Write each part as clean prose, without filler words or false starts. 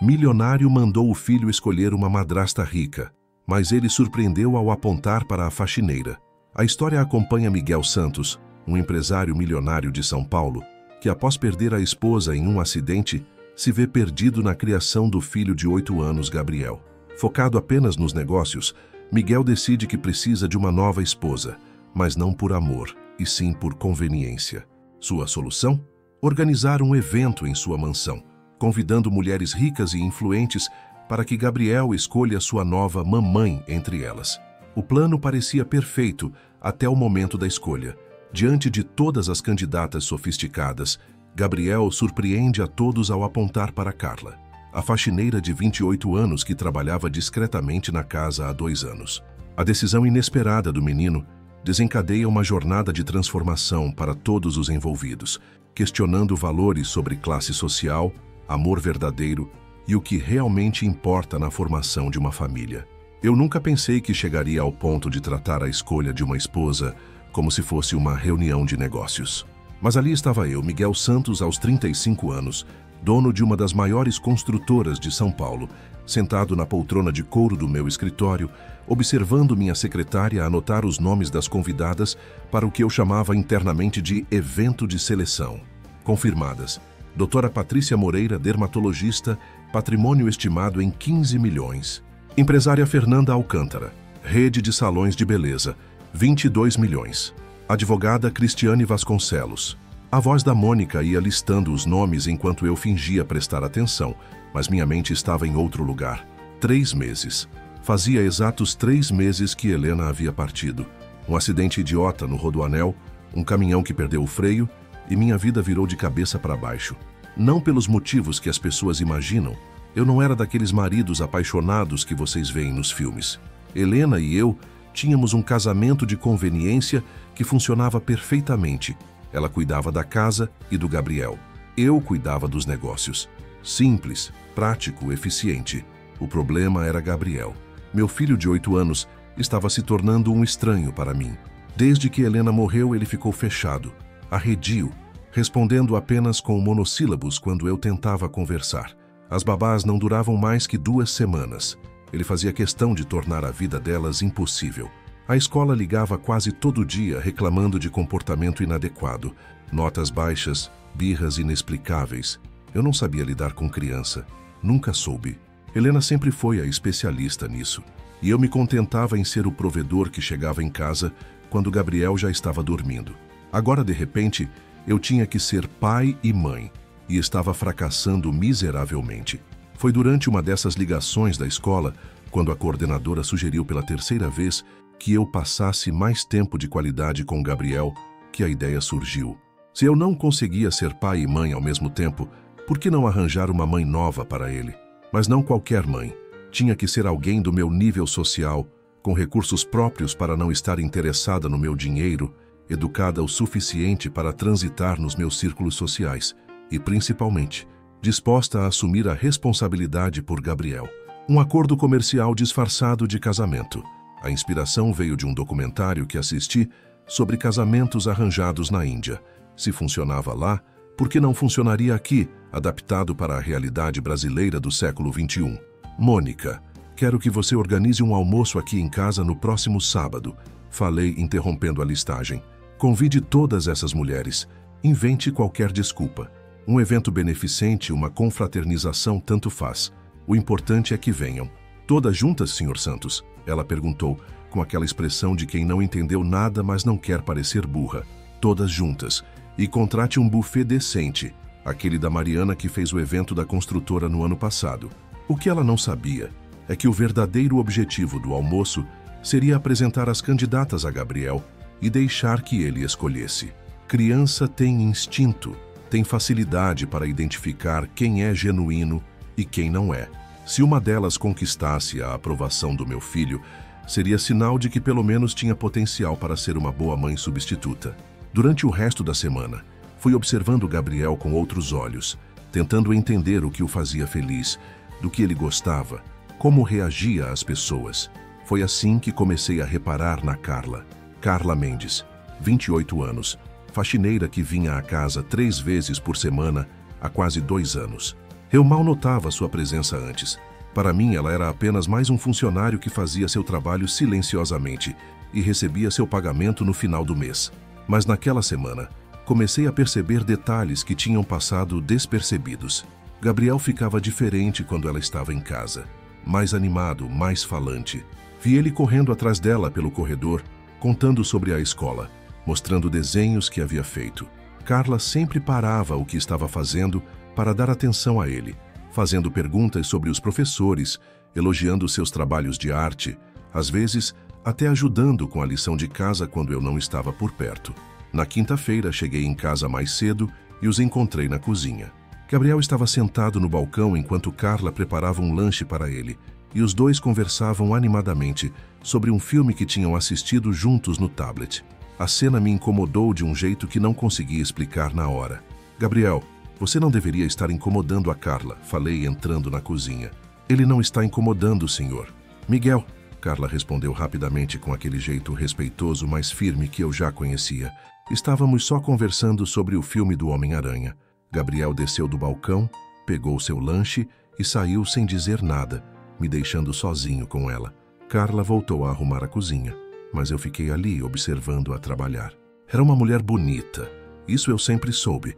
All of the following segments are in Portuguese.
Milionário mandou o filho escolher uma madrasta rica, mas ele surpreendeu ao apontar para a faxineira. A história acompanha Miguel Santos, um empresário milionário de São Paulo, que após perder a esposa em um acidente, se vê perdido na criação do filho de 8 anos, Gabriel. Focado apenas nos negócios, Miguel decide que precisa de uma nova esposa, mas não por amor, e sim por conveniência. Sua solução? Organizar um evento em sua mansão, convidando mulheres ricas e influentes para que Gabriel escolha sua nova mamãe entre elas. O plano parecia perfeito até o momento da escolha. Diante de todas as candidatas sofisticadas, Gabriel surpreende a todos ao apontar para Carla, a faxineira de 28 anos que trabalhava discretamente na casa há 2 anos. A decisão inesperada do menino desencadeia uma jornada de transformação para todos os envolvidos, questionando valores sobre classe social, amor verdadeiro e o que realmente importa na formação de uma família. Eu nunca pensei que chegaria ao ponto de tratar a escolha de uma esposa como se fosse uma reunião de negócios. Mas ali estava eu, Miguel Santos, aos 35 anos, dono de uma das maiores construtoras de São Paulo, sentado na poltrona de couro do meu escritório, observando minha secretária anotar os nomes das convidadas para o que eu chamava internamente de evento de seleção. Confirmadas: Doutora Patrícia Moreira, dermatologista, patrimônio estimado em 15 milhões. Empresária Fernanda Alcântara, rede de salões de beleza, 22 milhões. Advogada Cristiane Vasconcelos. A voz da Mônica ia listando os nomes enquanto eu fingia prestar atenção, mas minha mente estava em outro lugar. 3 meses. Fazia exatos 3 meses que Helena havia partido. Um acidente idiota no Rodoanel, um caminhão que perdeu o freio e minha vida virou de cabeça para baixo. Não pelos motivos que as pessoas imaginam. Eu não era daqueles maridos apaixonados que vocês veem nos filmes. Helena e eu tínhamos um casamento de conveniência que funcionava perfeitamente. Ela cuidava da casa e do Gabriel. Eu cuidava dos negócios. Simples, prático, eficiente. O problema era Gabriel. Meu filho de 8 anos estava se tornando um estranho para mim. Desde que Helena morreu, ele ficou fechado, arredio, respondendo apenas com monossílabos quando eu tentava conversar. As babás não duravam mais que 2 semanas. Ele fazia questão de tornar a vida delas impossível. A escola ligava quase todo dia reclamando de comportamento inadequado, notas baixas, birras inexplicáveis. Eu não sabia lidar com criança. Nunca soube. Helena sempre foi a especialista nisso. E eu me contentava em ser o provedor que chegava em casa quando Gabriel já estava dormindo. Agora, de repente, eu tinha que ser pai e mãe, e estava fracassando miseravelmente. Foi durante uma dessas ligações da escola, quando a coordenadora sugeriu pela 3ª vez que eu passasse mais tempo de qualidade com Gabriel, que a ideia surgiu. Se eu não conseguia ser pai e mãe ao mesmo tempo, por que não arranjar uma mãe nova para ele? Mas não qualquer mãe. Tinha que ser alguém do meu nível social, com recursos próprios para não estar interessada no meu dinheiro, educada o suficiente para transitar nos meus círculos sociais e, principalmente, disposta a assumir a responsabilidade por Gabriel. Um acordo comercial disfarçado de casamento. A inspiração veio de um documentário que assisti sobre casamentos arranjados na Índia. Se funcionava lá, por que não funcionaria aqui, adaptado para a realidade brasileira do século XXI? Mônica, quero que você organize um almoço aqui em casa no próximo sábado. Falei, interrompendo a listagem. Convide todas essas mulheres. Invente qualquer desculpa. Um evento beneficente, uma confraternização, tanto faz. O importante é que venham. Todas juntas, Sr. Santos? Ela perguntou, com aquela expressão de quem não entendeu nada, mas não quer parecer burra. Todas juntas. E contrate um buffet decente, aquele da Mariana que fez o evento da construtora no ano passado. O que ela não sabia é que o verdadeiro objetivo do almoço seria apresentar as candidatas a Gabriel e deixar que ele escolhesse. Criança tem instinto, tem facilidade para identificar quem é genuíno e quem não é. Se uma delas conquistasse a aprovação do meu filho, seria sinal de que pelo menos tinha potencial para ser uma boa mãe substituta. Durante o resto da semana, fui observando Gabriel com outros olhos, tentando entender o que o fazia feliz, do que ele gostava, como reagia às pessoas. Foi assim que comecei a reparar na Carla. Carla Mendes, 28 anos, faxineira que vinha à casa 3 vezes por semana há quase 2 anos. Eu mal notava sua presença antes. Para mim, ela era apenas mais um funcionário que fazia seu trabalho silenciosamente e recebia seu pagamento no final do mês. Mas naquela semana, comecei a perceber detalhes que tinham passado despercebidos. Gabriel ficava diferente quando ela estava em casa. Mais animado, mais falante. Vi ele correndo atrás dela pelo corredor, contando sobre a escola, mostrando desenhos que havia feito. Carla sempre parava o que estava fazendo para dar atenção a ele, fazendo perguntas sobre os professores, elogiando seus trabalhos de arte, às vezes até ajudando com a lição de casa quando eu não estava por perto. Na quinta-feira, cheguei em casa mais cedo e os encontrei na cozinha. Gabriel estava sentado no balcão enquanto Carla preparava um lanche para ele, e os dois conversavam animadamente sobre um filme que tinham assistido juntos no tablet. A cena me incomodou de um jeito que não conseguia explicar na hora. Gabriel, você não deveria estar incomodando a Carla, falei entrando na cozinha. Ele não está incomodando, senhor. Miguel, Carla respondeu rapidamente com aquele jeito respeitoso, mas firme que eu já conhecia. Estávamos só conversando sobre o filme do Homem-Aranha. Gabriel desceu do balcão, pegou seu lanche e saiu sem dizer nada, me deixando sozinho com ela. Carla voltou a arrumar a cozinha, mas eu fiquei ali observando-a trabalhar. Era uma mulher bonita, isso eu sempre soube,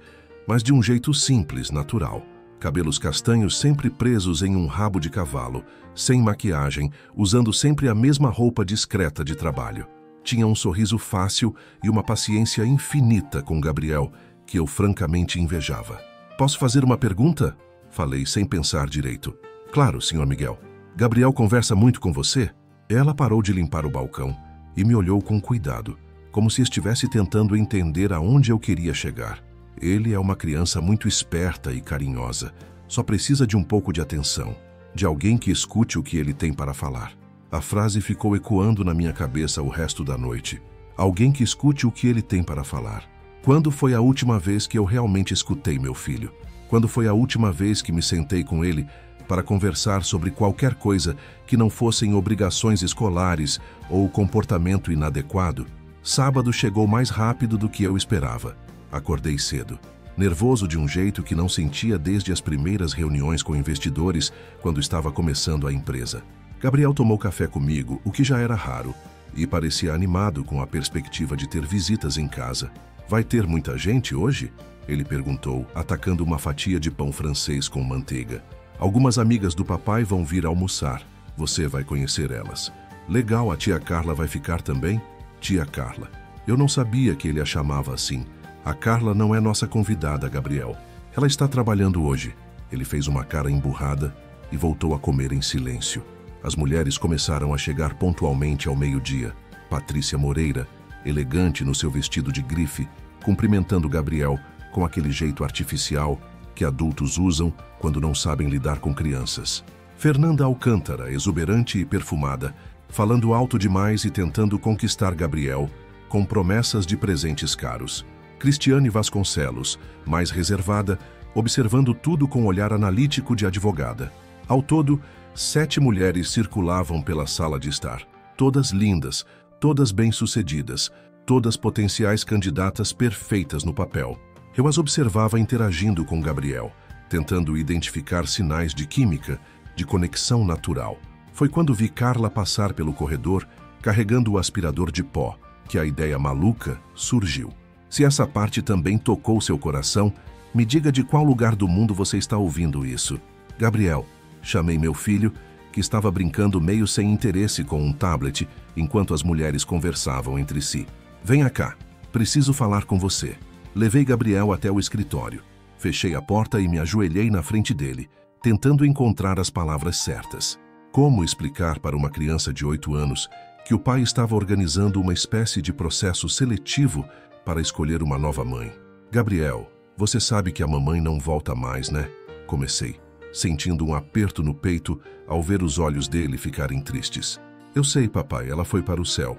mas de um jeito simples, natural. Cabelos castanhos sempre presos em um rabo de cavalo, sem maquiagem, usando sempre a mesma roupa discreta de trabalho. Tinha um sorriso fácil e uma paciência infinita com Gabriel, que eu francamente invejava. Posso fazer uma pergunta? Falei sem pensar direito. Claro, Sr. Miguel. Gabriel conversa muito com você? Ela parou de limpar o balcão e me olhou com cuidado, como se estivesse tentando entender aonde eu queria chegar. Ele é uma criança muito esperta e carinhosa. Só precisa de um pouco de atenção, de alguém que escute o que ele tem para falar. A frase ficou ecoando na minha cabeça o resto da noite. Alguém que escute o que ele tem para falar. Quando foi a última vez que eu realmente escutei meu filho? Quando foi a última vez que me sentei com ele para conversar sobre qualquer coisa que não fossem obrigações escolares ou comportamento inadequado? Sábado chegou mais rápido do que eu esperava. Acordei cedo, nervoso de um jeito que não sentia desde as primeiras reuniões com investidores quando estava começando a empresa. Gabriel tomou café comigo, o que já era raro, e parecia animado com a perspectiva de ter visitas em casa. Vai ter muita gente hoje? Ele perguntou, atacando uma fatia de pão francês com manteiga. Algumas amigas do papai vão vir almoçar. Você vai conhecer elas. Legal, a tia Carla vai ficar também? Tia Carla. Eu não sabia que ele a chamava assim. A Carla não é nossa convidada, Gabriel. Ela está trabalhando hoje. Ele fez uma cara emburrada e voltou a comer em silêncio. As mulheres começaram a chegar pontualmente ao meio-dia. Patrícia Moreira, elegante no seu vestido de grife, cumprimentando Gabriel com aquele jeito artificial que adultos usam quando não sabem lidar com crianças. Fernanda Alcântara, exuberante e perfumada, falando alto demais e tentando conquistar Gabriel com promessas de presentes caros. Cristiane Vasconcelos, mais reservada, observando tudo com olhar analítico de advogada. Ao todo, 7 mulheres circulavam pela sala de estar, todas lindas, todas bem-sucedidas, todas potenciais candidatas perfeitas no papel. Eu as observava interagindo com Gabriel, tentando identificar sinais de química, de conexão natural. Foi quando vi Carla passar pelo corredor, carregando o aspirador de pó, que a ideia maluca surgiu. Se essa parte também tocou seu coração, me diga de qual lugar do mundo você está ouvindo isso. Gabriel, chamei meu filho, que estava brincando meio sem interesse com um tablet, enquanto as mulheres conversavam entre si. Venha cá, preciso falar com você. Levei Gabriel até o escritório. Fechei a porta e me ajoelhei na frente dele, tentando encontrar as palavras certas. Como explicar para uma criança de 8 anos que o pai estava organizando uma espécie de processo seletivo para escolher uma nova mãe? Gabriel, você sabe que a mamãe não volta mais, né? Comecei, sentindo um aperto no peito ao ver os olhos dele ficarem tristes. Eu sei, papai, ela foi para o céu.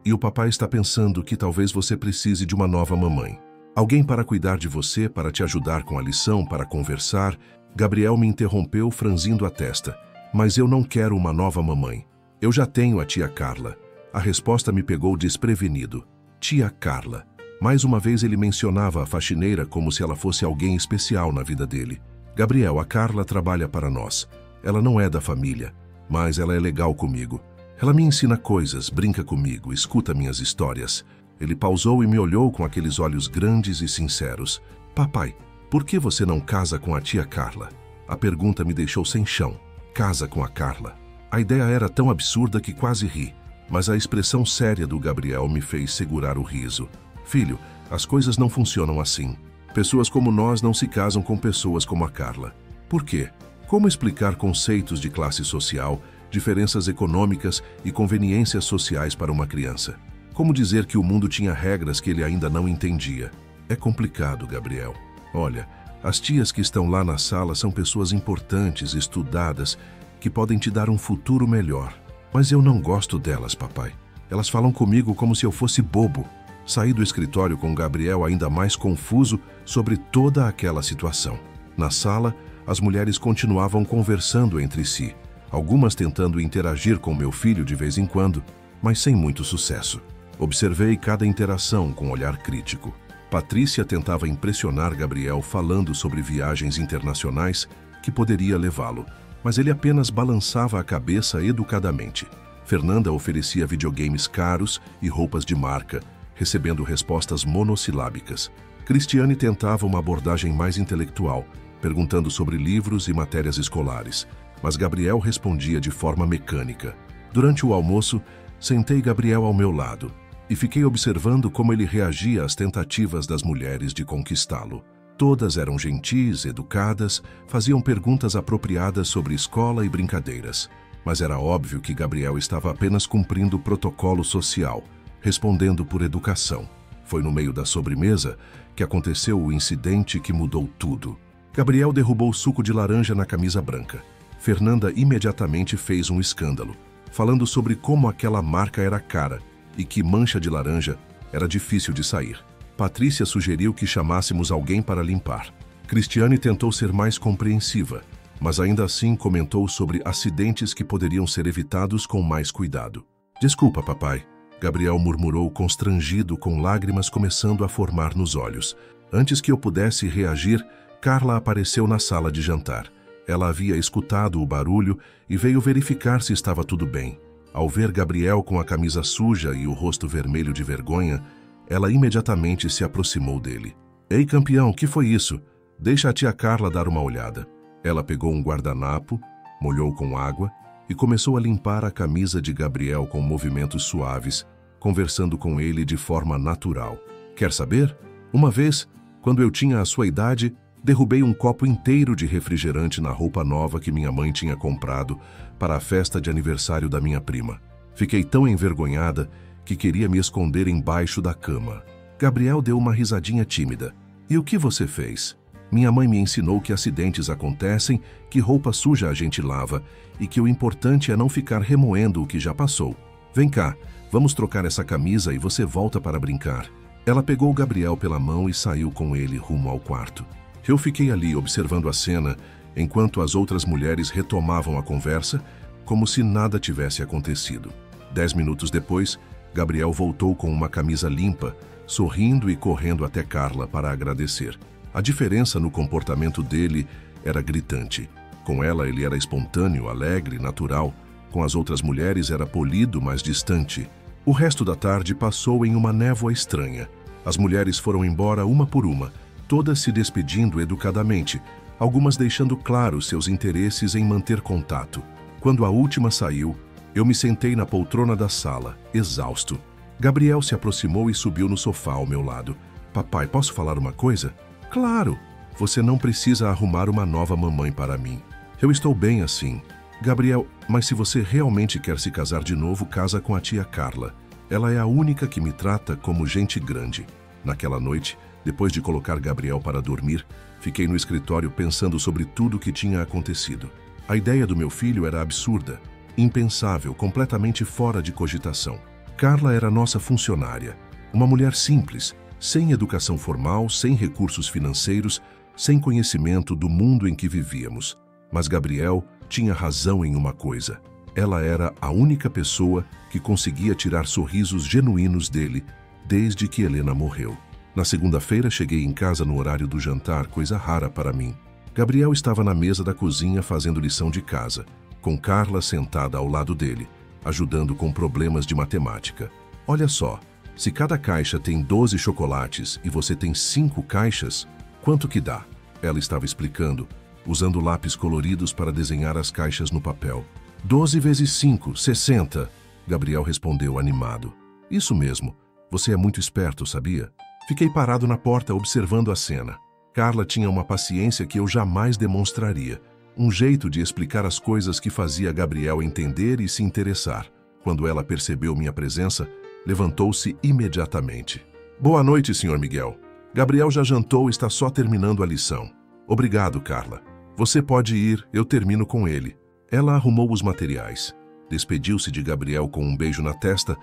E o papai está pensando que talvez você precise de uma nova mamãe. Alguém para cuidar de você, para te ajudar com a lição, para conversar. Gabriel me interrompeu, franzindo a testa. Mas eu não quero uma nova mamãe. Eu já tenho a tia Carla. A resposta me pegou desprevenido. Tia Carla. Mais uma vez ele mencionava a faxineira como se ela fosse alguém especial na vida dele. Gabriel, a Carla trabalha para nós. Ela não é da família, mas ela é legal comigo. Ela me ensina coisas, brinca comigo, escuta minhas histórias. Ele pausou e me olhou com aqueles olhos grandes e sinceros. Papai, por que você não casa com a tia Carla? A pergunta me deixou sem chão. Casa com a Carla. A ideia era tão absurda que quase ri, mas a expressão séria do Gabriel me fez segurar o riso. Filho, as coisas não funcionam assim. Pessoas como nós não se casam com pessoas como a Carla. Por quê? Como explicar conceitos de classe social, diferenças econômicas e conveniências sociais para uma criança? Como dizer que o mundo tinha regras que ele ainda não entendia? É complicado, Gabriel. Olha, as tias que estão lá na sala são pessoas importantes, estudadas, que podem te dar um futuro melhor. Mas eu não gosto delas, papai. Elas falam comigo como se eu fosse bobo. Saí do escritório com Gabriel ainda mais confuso sobre toda aquela situação. Na sala, as mulheres continuavam conversando entre si, algumas tentando interagir com meu filho de vez em quando, mas sem muito sucesso. Observei cada interação com olhar crítico. Patrícia tentava impressionar Gabriel falando sobre viagens internacionais que poderia levá-lo, mas ele apenas balançava a cabeça educadamente. Fernanda oferecia videogames caros e roupas de marca, recebendo respostas monossilábicas. Cristiane tentava uma abordagem mais intelectual, perguntando sobre livros e matérias escolares, mas Gabriel respondia de forma mecânica. Durante o almoço, sentei Gabriel ao meu lado e fiquei observando como ele reagia às tentativas das mulheres de conquistá-lo. Todas eram gentis, educadas, faziam perguntas apropriadas sobre escola e brincadeiras, mas era óbvio que Gabriel estava apenas cumprindo o protocolo social, respondendo por educação. Foi no meio da sobremesa que aconteceu o incidente que mudou tudo. Gabriel derrubou o suco de laranja na camisa branca. Fernanda imediatamente fez um escândalo, falando sobre como aquela marca era cara e que mancha de laranja era difícil de sair. Patrícia sugeriu que chamássemos alguém para limpar. Cristiane tentou ser mais compreensiva, mas ainda assim comentou sobre acidentes que poderiam ser evitados com mais cuidado. Desculpa, papai. Gabriel murmurou constrangido, com lágrimas começando a formar nos olhos. Antes que eu pudesse reagir, Carla apareceu na sala de jantar. Ela havia escutado o barulho e veio verificar se estava tudo bem. Ao ver Gabriel com a camisa suja e o rosto vermelho de vergonha, ela imediatamente se aproximou dele. Ei, campeão, que foi isso? Deixa a tia Carla dar uma olhada. Ela pegou um guardanapo, molhou com água e começou a limpar a camisa de Gabriel com movimentos suaves, conversando com ele de forma natural. Quer saber? Uma vez, quando eu tinha a sua idade, derrubei um copo inteiro de refrigerante na roupa nova que minha mãe tinha comprado para a festa de aniversário da minha prima. Fiquei tão envergonhada que queria me esconder embaixo da cama. Gabriel deu uma risadinha tímida. E o que você fez? Minha mãe me ensinou que acidentes acontecem, que roupa suja a gente lava e que o importante é não ficar remoendo o que já passou. Vem cá, vamos trocar essa camisa e você volta para brincar. Ela pegou Gabriel pela mão e saiu com ele rumo ao quarto. Eu fiquei ali observando a cena, enquanto as outras mulheres retomavam a conversa, como se nada tivesse acontecido. 10 minutos depois, Gabriel voltou com uma camisa limpa, sorrindo e correndo até Carla para agradecer. A diferença no comportamento dele era gritante. Com ela ele era espontâneo, alegre, natural. Com as outras mulheres era polido, mas distante. O resto da tarde passou em uma névoa estranha. As mulheres foram embora uma por uma, todas se despedindo educadamente, algumas deixando claro seus interesses em manter contato. Quando a última saiu, eu me sentei na poltrona da sala, exausto. Gabriel se aproximou e subiu no sofá ao meu lado. Papai, posso falar uma coisa? Claro! Você não precisa arrumar uma nova mamãe para mim. Eu estou bem assim. Gabriel, mas se você realmente quer se casar de novo, casa com a tia Carla. Ela é a única que me trata como gente grande. Naquela noite, depois de colocar Gabriel para dormir, fiquei no escritório pensando sobre tudo o que tinha acontecido. A ideia do meu filho era absurda, impensável, completamente fora de cogitação. Carla era nossa funcionária, uma mulher simples, sem educação formal, sem recursos financeiros, sem conhecimento do mundo em que vivíamos. Mas Gabriel tinha razão em uma coisa. Ela era a única pessoa que conseguia tirar sorrisos genuínos dele desde que Helena morreu. Na segunda-feira, cheguei em casa no horário do jantar, coisa rara para mim. Gabriel estava na mesa da cozinha fazendo lição de casa, com Carla sentada ao lado dele, ajudando com problemas de matemática. Olha só, se cada caixa tem 12 chocolates e você tem 5 caixas, quanto que dá? Ela estava explicando, usando lápis coloridos para desenhar as caixas no papel. 12 vezes 5, 60. Gabriel respondeu animado. Isso mesmo, você é muito esperto, sabia? Fiquei parado na porta observando a cena. Carla tinha uma paciência que eu jamais demonstraria. Um jeito de explicar as coisas que fazia Gabriel entender e se interessar. Quando ela percebeu minha presença, levantou-se imediatamente. Boa noite, Sr. Miguel. Gabriel já jantou e está só terminando a lição. Obrigado, Carla. Você pode ir, eu termino com ele. Ela arrumou os materiais. Despediu-se de Gabriel com um beijo na testa,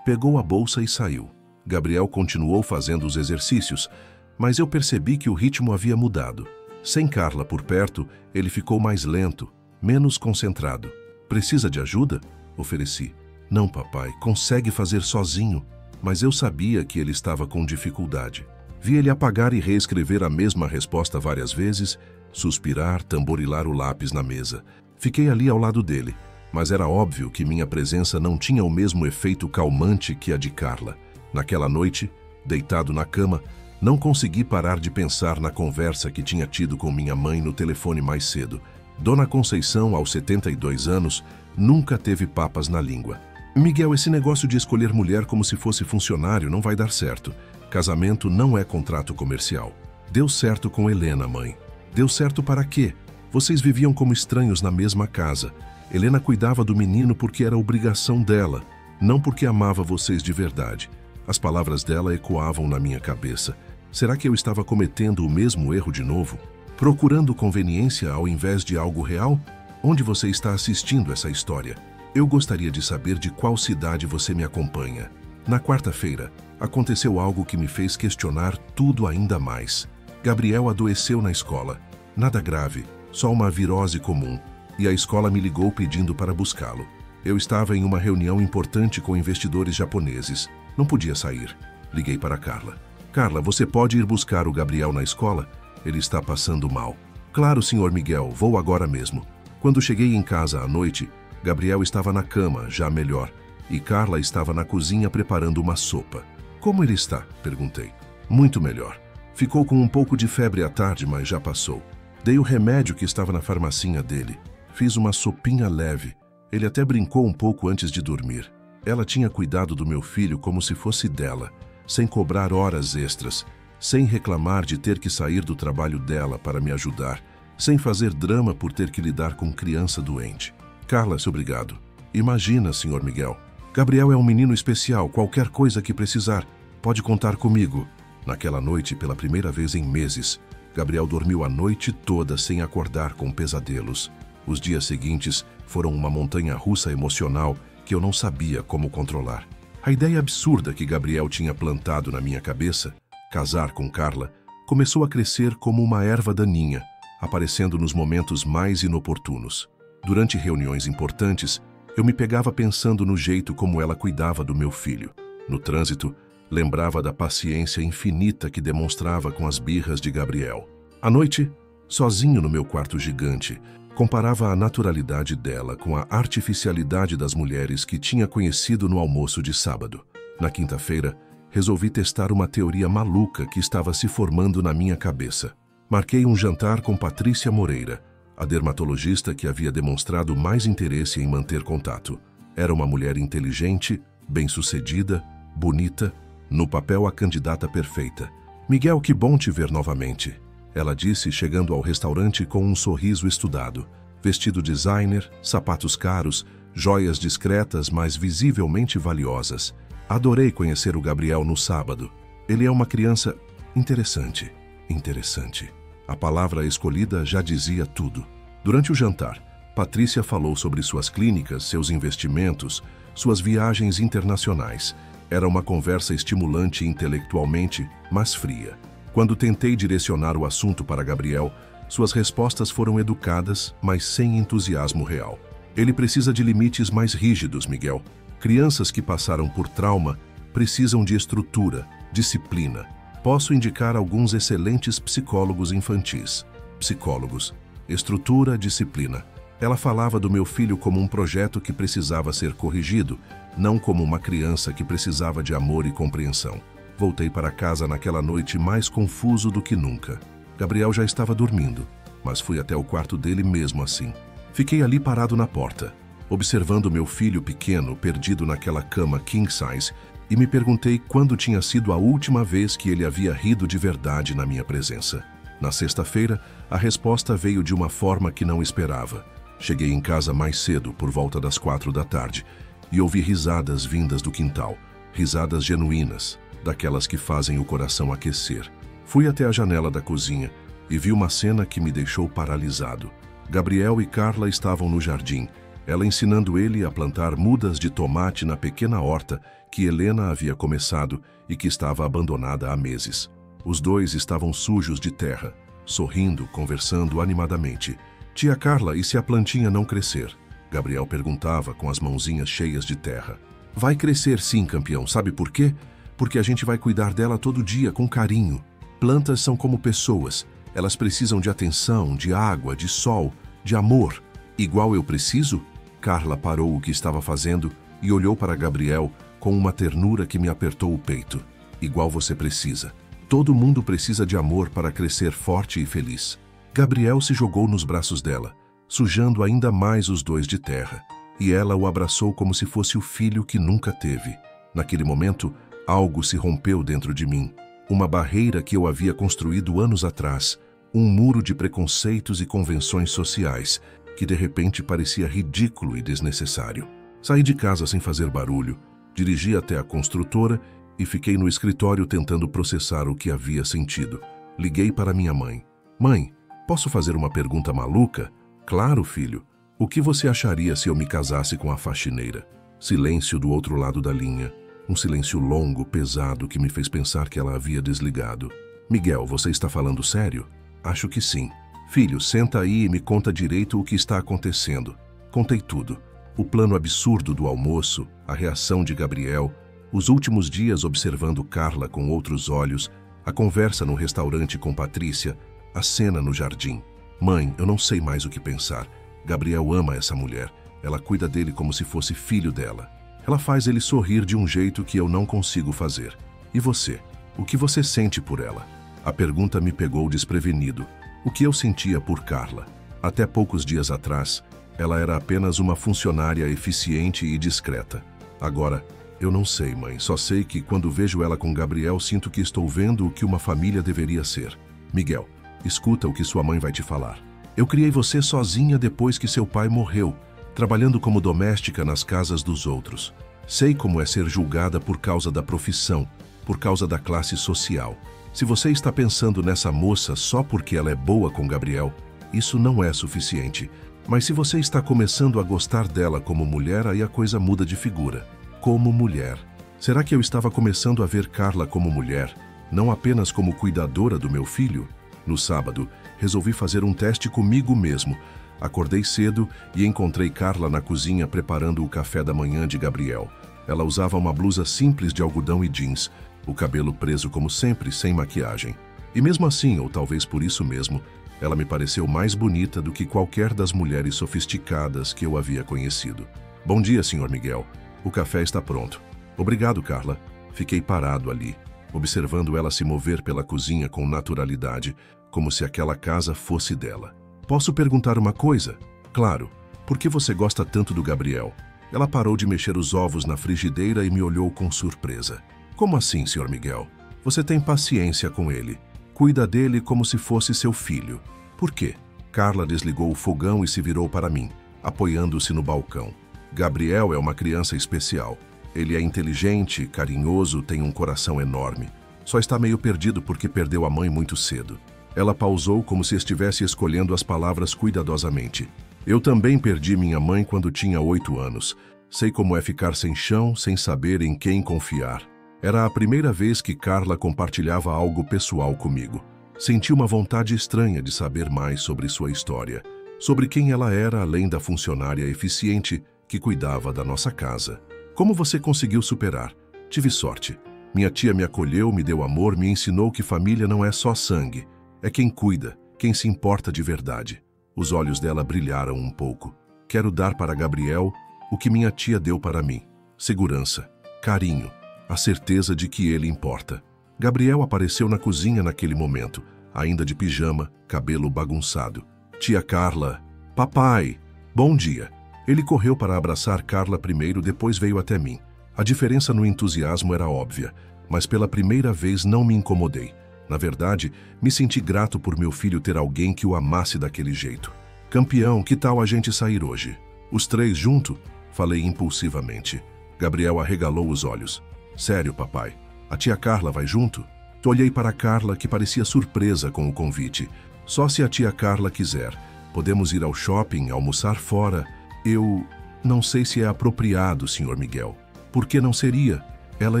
pegou a bolsa e saiu. Gabriel continuou fazendo os exercícios, mas eu percebi que o ritmo havia mudado. Sem Carla por perto, ele ficou mais lento, menos concentrado. Precisa de ajuda? Ofereci. Não, papai, consegue fazer sozinho. Mas eu sabia que ele estava com dificuldade. Vi ele apagar e reescrever a mesma resposta várias vezes, suspirar, tamborilar o lápis na mesa. Fiquei ali ao lado dele, mas era óbvio que minha presença não tinha o mesmo efeito calmante que a de Carla. Naquela noite, deitado na cama, não consegui parar de pensar na conversa que tinha tido com minha mãe no telefone mais cedo. Dona Conceição, aos 72 anos, nunca teve papas na língua. Miguel, esse negócio de escolher mulher como se fosse funcionário não vai dar certo. Casamento não é contrato comercial. Deu certo com Helena, mãe. Deu certo para quê? Vocês viviam como estranhos na mesma casa. Helena cuidava do menino porque era obrigação dela, não porque amava vocês de verdade. As palavras dela ecoavam na minha cabeça. Será que eu estava cometendo o mesmo erro de novo? Procurando conveniência ao invés de algo real? Onde você está assistindo essa história? Eu gostaria de saber de qual cidade você me acompanha. Na quarta-feira, aconteceu algo que me fez questionar tudo ainda mais. Gabriel adoeceu na escola. Nada grave, só uma virose comum. E a escola me ligou pedindo para buscá-lo. Eu estava em uma reunião importante com investidores japoneses. Não podia sair. Liguei para Carla. Carla, você pode ir buscar o Gabriel na escola? Ele está passando mal. Claro, Sr. Miguel, vou agora mesmo. Quando cheguei em casa à noite, Gabriel estava na cama, já melhor, e Carla estava na cozinha preparando uma sopa. Como ele está? Perguntei. Muito melhor. Ficou com um pouco de febre à tarde, mas já passou. Dei o remédio que estava na farmacinha dele. Fiz uma sopinha leve. Ele até brincou um pouco antes de dormir. Ela tinha cuidado do meu filho como se fosse dela, sem cobrar horas extras, sem reclamar de ter que sair do trabalho dela para me ajudar, sem fazer drama por ter que lidar com criança doente. Carla, obrigado. Imagina, Sr. Miguel. Gabriel é um menino especial, qualquer coisa que precisar, pode contar comigo. Naquela noite, pela primeira vez em meses, Gabriel dormiu a noite toda sem acordar com pesadelos. Os dias seguintes foram uma montanha-russa emocional que eu não sabia como controlar. A ideia absurda que Gabriel tinha plantado na minha cabeça, casar com Carla, começou a crescer como uma erva daninha, aparecendo nos momentos mais inoportunos. Durante reuniões importantes, eu me pegava pensando no jeito como ela cuidava do meu filho. No trânsito, lembrava da paciência infinita que demonstrava com as birras de Gabriel. À noite, sozinho no meu quarto gigante, comparava a naturalidade dela com a artificialidade das mulheres que tinha conhecido no almoço de sábado. Na quinta-feira, resolvi testar uma teoria maluca que estava se formando na minha cabeça. Marquei um jantar com Patrícia Moreira, a dermatologista que havia demonstrado mais interesse em manter contato. Era uma mulher inteligente, bem-sucedida, bonita, no papel a candidata perfeita. Miguel, que bom te ver novamente. Ela disse, chegando ao restaurante com um sorriso estudado. Vestido designer, sapatos caros, joias discretas, mas visivelmente valiosas. Adorei conhecer o Gabriel no sábado. Ele é uma criança interessante. Interessante. A palavra escolhida já dizia tudo. Durante o jantar, Patrícia falou sobre suas clínicas, seus investimentos, suas viagens internacionais. Era uma conversa estimulante intelectualmente, mas fria. Quando tentei direcionar o assunto para Gabriel, suas respostas foram educadas, mas sem entusiasmo real. Ele precisa de limites mais rígidos, Miguel. Crianças que passaram por trauma precisam de estrutura, disciplina. Posso indicar alguns excelentes psicólogos infantis. psicólogos, estrutura, disciplina. Ela falava do meu filho como um projeto que precisava ser corrigido, não como uma criança que precisava de amor e compreensão. Voltei para casa naquela noite mais confuso do que nunca. Gabriel já estava dormindo, mas fui até o quarto dele mesmo assim. Fiquei ali parado na porta, observando meu filho pequeno perdido naquela cama king size, e me perguntei quando tinha sido a última vez que ele havia rido de verdade na minha presença. Na sexta-feira, a resposta veio de uma forma que não esperava. Cheguei em casa mais cedo, por volta das 4 da tarde, e ouvi risadas vindas do quintal, risadas genuínas, daquelas que fazem o coração aquecer. Fui até a janela da cozinha e vi uma cena que me deixou paralisado. Gabriel e Carla estavam no jardim, ela ensinando ele a plantar mudas de tomate na pequena horta que Helena havia começado e que estava abandonada há meses. Os dois estavam sujos de terra, sorrindo, conversando animadamente. Tia Carla, e se a plantinha não crescer? Gabriel perguntava com as mãozinhas cheias de terra. Vai crescer sim, campeão, sabe por quê? Porque a gente vai cuidar dela todo dia, com carinho. Plantas são como pessoas, elas precisam de atenção, de água, de sol, de amor. Igual eu preciso? Carla parou o que estava fazendo e olhou para Gabriel com uma ternura que me apertou o peito. Igual você precisa. Todo mundo precisa de amor para crescer forte e feliz. Gabriel se jogou nos braços dela, sujando ainda mais os dois de terra, e ela o abraçou como se fosse o filho que nunca teve. Naquele momento, algo se rompeu dentro de mim, uma barreira que eu havia construído anos atrás, um muro de preconceitos e convenções sociais, que de repente parecia ridículo e desnecessário. Saí de casa sem fazer barulho, dirigi até a construtora e fiquei no escritório tentando processar o que havia sentido. Liguei para minha mãe. Mãe, posso fazer uma pergunta maluca? Claro, filho. O que você acharia se eu me casasse com a faxineira? Silêncio do outro lado da linha. Um silêncio longo, pesado, que me fez pensar que ela havia desligado. Miguel, você está falando sério? Acho que sim. Filho, senta aí e me conta direito o que está acontecendo. Contei tudo. O plano absurdo do almoço, a reação de Gabriel, os últimos dias observando Carla com outros olhos, a conversa no restaurante com Patrícia, a cena no jardim. Mãe, eu não sei mais o que pensar. Gabriel ama essa mulher. Ela cuida dele como se fosse filho dela. Ela faz ele sorrir de um jeito que eu não consigo fazer. E você? O que você sente por ela? A pergunta me pegou desprevenido. O que eu sentia por Carla? Até poucos dias atrás, ela era apenas uma funcionária eficiente e discreta. Agora, eu não sei, mãe. Só sei que quando vejo ela com Gabriel, sinto que estou vendo o que uma família deveria ser. Miguel, escuta o que sua mãe vai te falar. Eu criei você sozinha depois que seu pai morreu, trabalhando como doméstica nas casas dos outros. Sei como é ser julgada por causa da profissão, por causa da classe social. Se você está pensando nessa moça só porque ela é boa com Gabriel, isso não é suficiente. Mas se você está começando a gostar dela como mulher, aí a coisa muda de figura. Como mulher. Será que eu estava começando a ver Carla como mulher, não apenas como cuidadora do meu filho? No sábado, resolvi fazer um teste comigo mesmo. Acordei cedo e encontrei Carla na cozinha preparando o café da manhã de Gabriel. Ela usava uma blusa simples de algodão e jeans, o cabelo preso como sempre, sem maquiagem. E mesmo assim, ou talvez por isso mesmo, ela me pareceu mais bonita do que qualquer das mulheres sofisticadas que eu havia conhecido. Bom dia, Sr. Miguel. O café está pronto. Obrigado, Carla. Fiquei parado ali, observando ela se mover pela cozinha com naturalidade, como se aquela casa fosse dela. Posso perguntar uma coisa? Claro. Por que você gosta tanto do Gabriel? Ela parou de mexer os ovos na frigideira e me olhou com surpresa. Como assim, Sr. Miguel? Você tem paciência com ele. Cuida dele como se fosse seu filho. Por quê? Carla desligou o fogão e se virou para mim, apoiando-se no balcão. Gabriel é uma criança especial. Ele é inteligente, carinhoso, tem um coração enorme. Só está meio perdido porque perdeu a mãe muito cedo. Ela pausou como se estivesse escolhendo as palavras cuidadosamente. Eu também perdi minha mãe quando tinha 8 anos. Sei como é ficar sem chão, sem saber em quem confiar. Era a primeira vez que Carla compartilhava algo pessoal comigo. Senti uma vontade estranha de saber mais sobre sua história, sobre quem ela era além da funcionária eficiente que cuidava da nossa casa. Como você conseguiu superar? Tive sorte. Minha tia me acolheu, me deu amor, me ensinou que família não é só sangue, é quem cuida, Quem se importa de verdade? Os olhos dela brilharam um pouco. Quero dar para Gabriel o que minha tia deu para mim. Segurança, carinho, a certeza de que ele importa. Gabriel apareceu na cozinha naquele momento, ainda de pijama, cabelo bagunçado. Tia Carla, papai, bom dia. Ele correu para abraçar Carla primeiro, depois veio até mim. A diferença no entusiasmo era óbvia, mas pela primeira vez não me incomodei. Na verdade, me senti grato por meu filho ter alguém que o amasse daquele jeito. Campeão, que tal a gente sair hoje? Os três junto? Falei impulsivamente. Gabriel arregalou os olhos. Sério, papai? A tia Carla vai junto? Olhei para Carla, que parecia surpresa com o convite. Só se a tia Carla quiser. Podemos ir ao shopping, almoçar fora. Eu não sei se é apropriado, Sr. Miguel. Por que não seria? Ela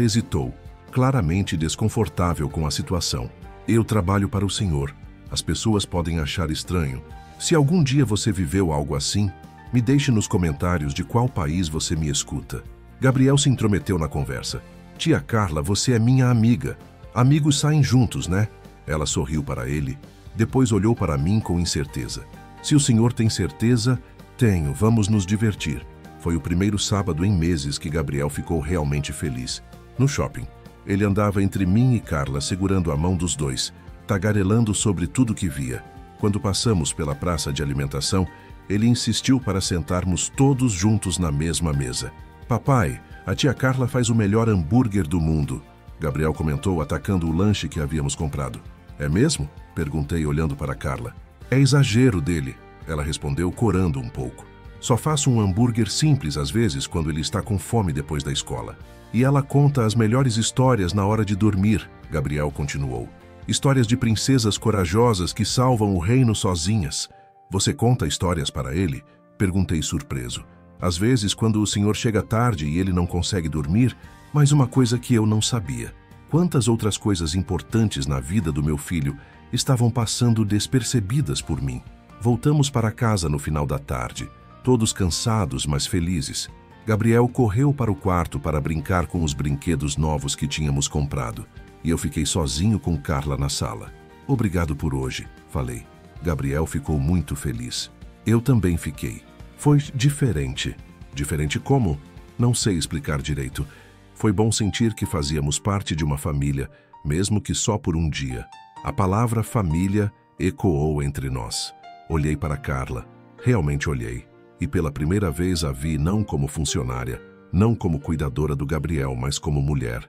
hesitou, claramente desconfortável com a situação. Eu trabalho para o senhor. As pessoas podem achar estranho. Se algum dia você viveu algo assim, me deixe nos comentários de qual país você me escuta. Gabriel se intrometeu na conversa. Tia Carla, você é minha amiga. Amigos saem juntos, né? Ela sorriu para ele, depois olhou para mim com incerteza. Se o senhor tem certeza, tenho, vamos nos divertir. Foi o primeiro sábado em meses que Gabriel ficou realmente feliz. No shopping, ele andava entre mim e Carla, segurando a mão dos dois, tagarelando sobre tudo que via. Quando passamos pela praça de alimentação, ele insistiu para sentarmos todos juntos na mesma mesa. Papai, a tia Carla faz o melhor hambúrguer do mundo, Gabriel comentou, atacando o lanche que havíamos comprado. É mesmo? Perguntei, olhando para Carla. É exagero dele, ela respondeu, corando um pouco. Só faço um hambúrguer simples às vezes quando ele está com fome depois da escola. E ela conta as melhores histórias na hora de dormir, Gabriel continuou. Histórias de princesas corajosas que salvam o reino sozinhas. Você conta histórias para ele? Perguntei surpreso. Às vezes, quando o senhor chega tarde e ele não consegue dormir, mas uma coisa que eu não sabia. Quantas outras coisas importantes na vida do meu filho estavam passando despercebidas por mim. Voltamos para casa no final da tarde, todos cansados, mas felizes. Gabriel correu para o quarto para brincar com os brinquedos novos que tínhamos comprado, e eu fiquei sozinho com Carla na sala. Obrigado por hoje, falei. Gabriel ficou muito feliz. Eu também fiquei. Foi diferente. Diferente como? Não sei explicar direito. Foi bom sentir que fazíamos parte de uma família, mesmo que só por um dia. A palavra família ecoou entre nós. Olhei para Carla. Realmente olhei. E pela primeira vez a vi não como funcionária, não como cuidadora do Gabriel, mas como mulher.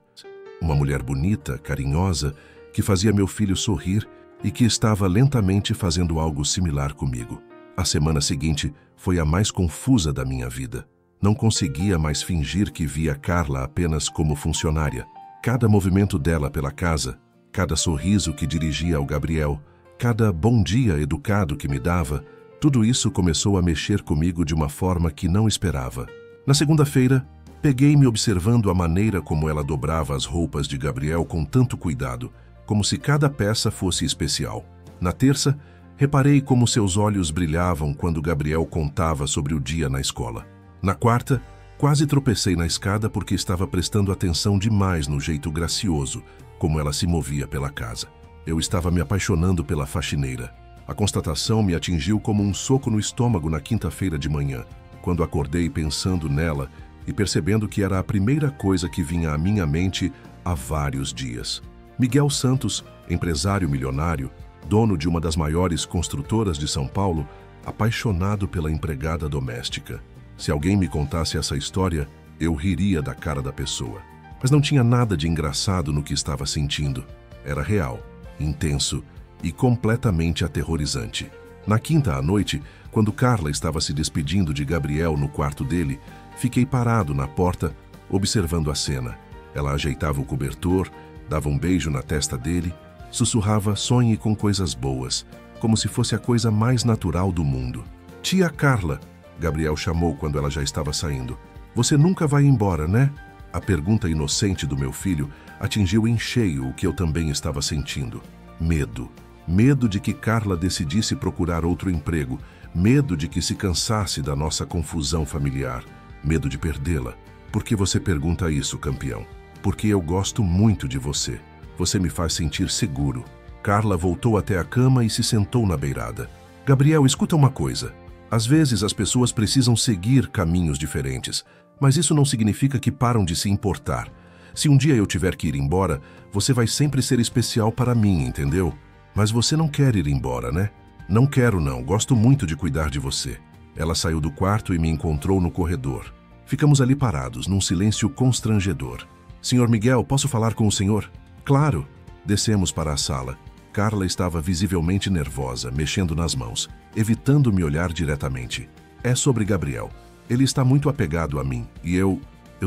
Uma mulher bonita, carinhosa, que fazia meu filho sorrir e que estava lentamente fazendo algo similar comigo. A semana seguinte foi a mais confusa da minha vida. Não conseguia mais fingir que via Carla apenas como funcionária. Cada movimento dela pela casa, cada sorriso que dirigia ao Gabriel, cada bom dia educado que me dava, tudo isso começou a mexer comigo de uma forma que não esperava. Na segunda-feira, peguei-me observando a maneira como ela dobrava as roupas de Gabriel com tanto cuidado, como se cada peça fosse especial. Na terça, reparei como seus olhos brilhavam quando Gabriel contava sobre o dia na escola. Na quarta, quase tropecei na escada porque estava prestando atenção demais no jeito gracioso como ela se movia pela casa. Eu estava me apaixonando pela faxineira. A constatação me atingiu como um soco no estômago na quinta-feira de manhã, quando acordei pensando nela e percebendo que era a primeira coisa que vinha à minha mente há vários dias. Miguel Santos, empresário milionário, dono de uma das maiores construtoras de São Paulo, apaixonado pela empregada doméstica. Se alguém me contasse essa história, eu riria da cara da pessoa. Mas não tinha nada de engraçado no que estava sentindo. Era real, intenso e completamente aterrorizante. Na quinta à noite, quando Carla estava se despedindo de Gabriel no quarto dele, fiquei parado na porta, observando a cena. Ela ajeitava o cobertor, dava um beijo na testa dele, sussurrava sonhe com coisas boas, como se fosse a coisa mais natural do mundo. Tia Carla, Gabriel chamou quando ela já estava saindo. Você nunca vai embora, né? A pergunta inocente do meu filho atingiu em cheio o que eu também estava sentindo. Medo. Medo de que Carla decidisse procurar outro emprego. Medo de que se cansasse da nossa confusão familiar. Medo de perdê-la. Por que você pergunta isso, campeão? Porque eu gosto muito de você. Você me faz sentir seguro. Carla voltou até a cama e se sentou na beirada. Gabriel, escuta uma coisa. Às vezes as pessoas precisam seguir caminhos diferentes, mas isso não significa que param de se importar. Se um dia eu tiver que ir embora, você vai sempre ser especial para mim, entendeu? Mas você não quer ir embora, né? Não quero não, gosto muito de cuidar de você. Ela saiu do quarto e me encontrou no corredor. Ficamos ali parados, num silêncio constrangedor. Senhor Miguel, posso falar com o senhor? Claro. Descemos para a sala. Carla estava visivelmente nervosa, mexendo nas mãos, evitando me olhar diretamente. É sobre Gabriel. Ele está muito apegado a mim e eu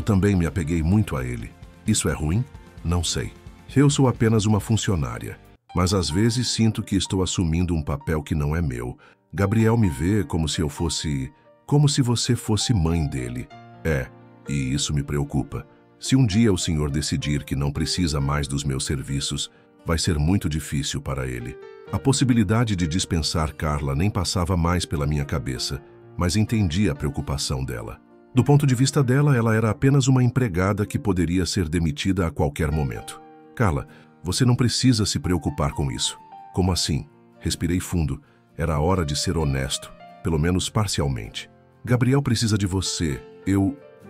também me apeguei muito a ele. Isso é ruim? Não sei. Eu sou apenas uma funcionária, mas às vezes sinto que estou assumindo um papel que não é meu. Gabriel me vê como se eu fosse... como se você fosse mãe dele. E isso me preocupa. Se um dia o senhor decidir que não precisa mais dos meus serviços, vai ser muito difícil para ele. A possibilidade de dispensar Carla nem passava mais pela minha cabeça, mas entendi a preocupação dela. Do ponto de vista dela, ela era apenas uma empregada que poderia ser demitida a qualquer momento. Carla, você não precisa se preocupar com isso. Como assim? Respirei fundo. Era a hora de ser honesto, pelo menos parcialmente. Gabriel precisa de você.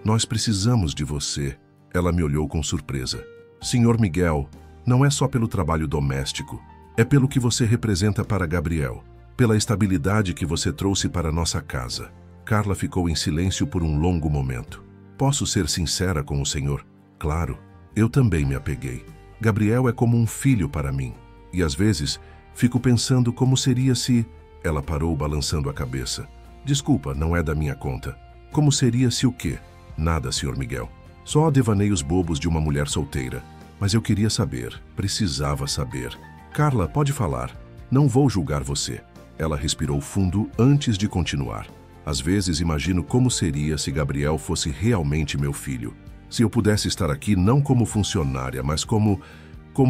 Nós precisamos de você. Ela me olhou com surpresa. Senhor Miguel, não é só pelo trabalho doméstico. É pelo que você representa para Gabriel. Pela estabilidade que você trouxe para nossa casa. Carla ficou em silêncio por um longo momento. Posso ser sincera com o senhor? Claro, eu também me apeguei. Gabriel é como um filho para mim. E às vezes, fico pensando como seria se... Ela parou balançando a cabeça. Desculpa, não é da minha conta. Como seria se o quê? Nada, senhor Miguel. Só devaneios bobos de uma mulher solteira. Mas eu queria saber, precisava saber. Carla, pode falar. Não vou julgar você. Ela respirou fundo antes de continuar. Às vezes imagino como seria se Gabriel fosse realmente meu filho. Se eu pudesse estar aqui não como funcionária, mas como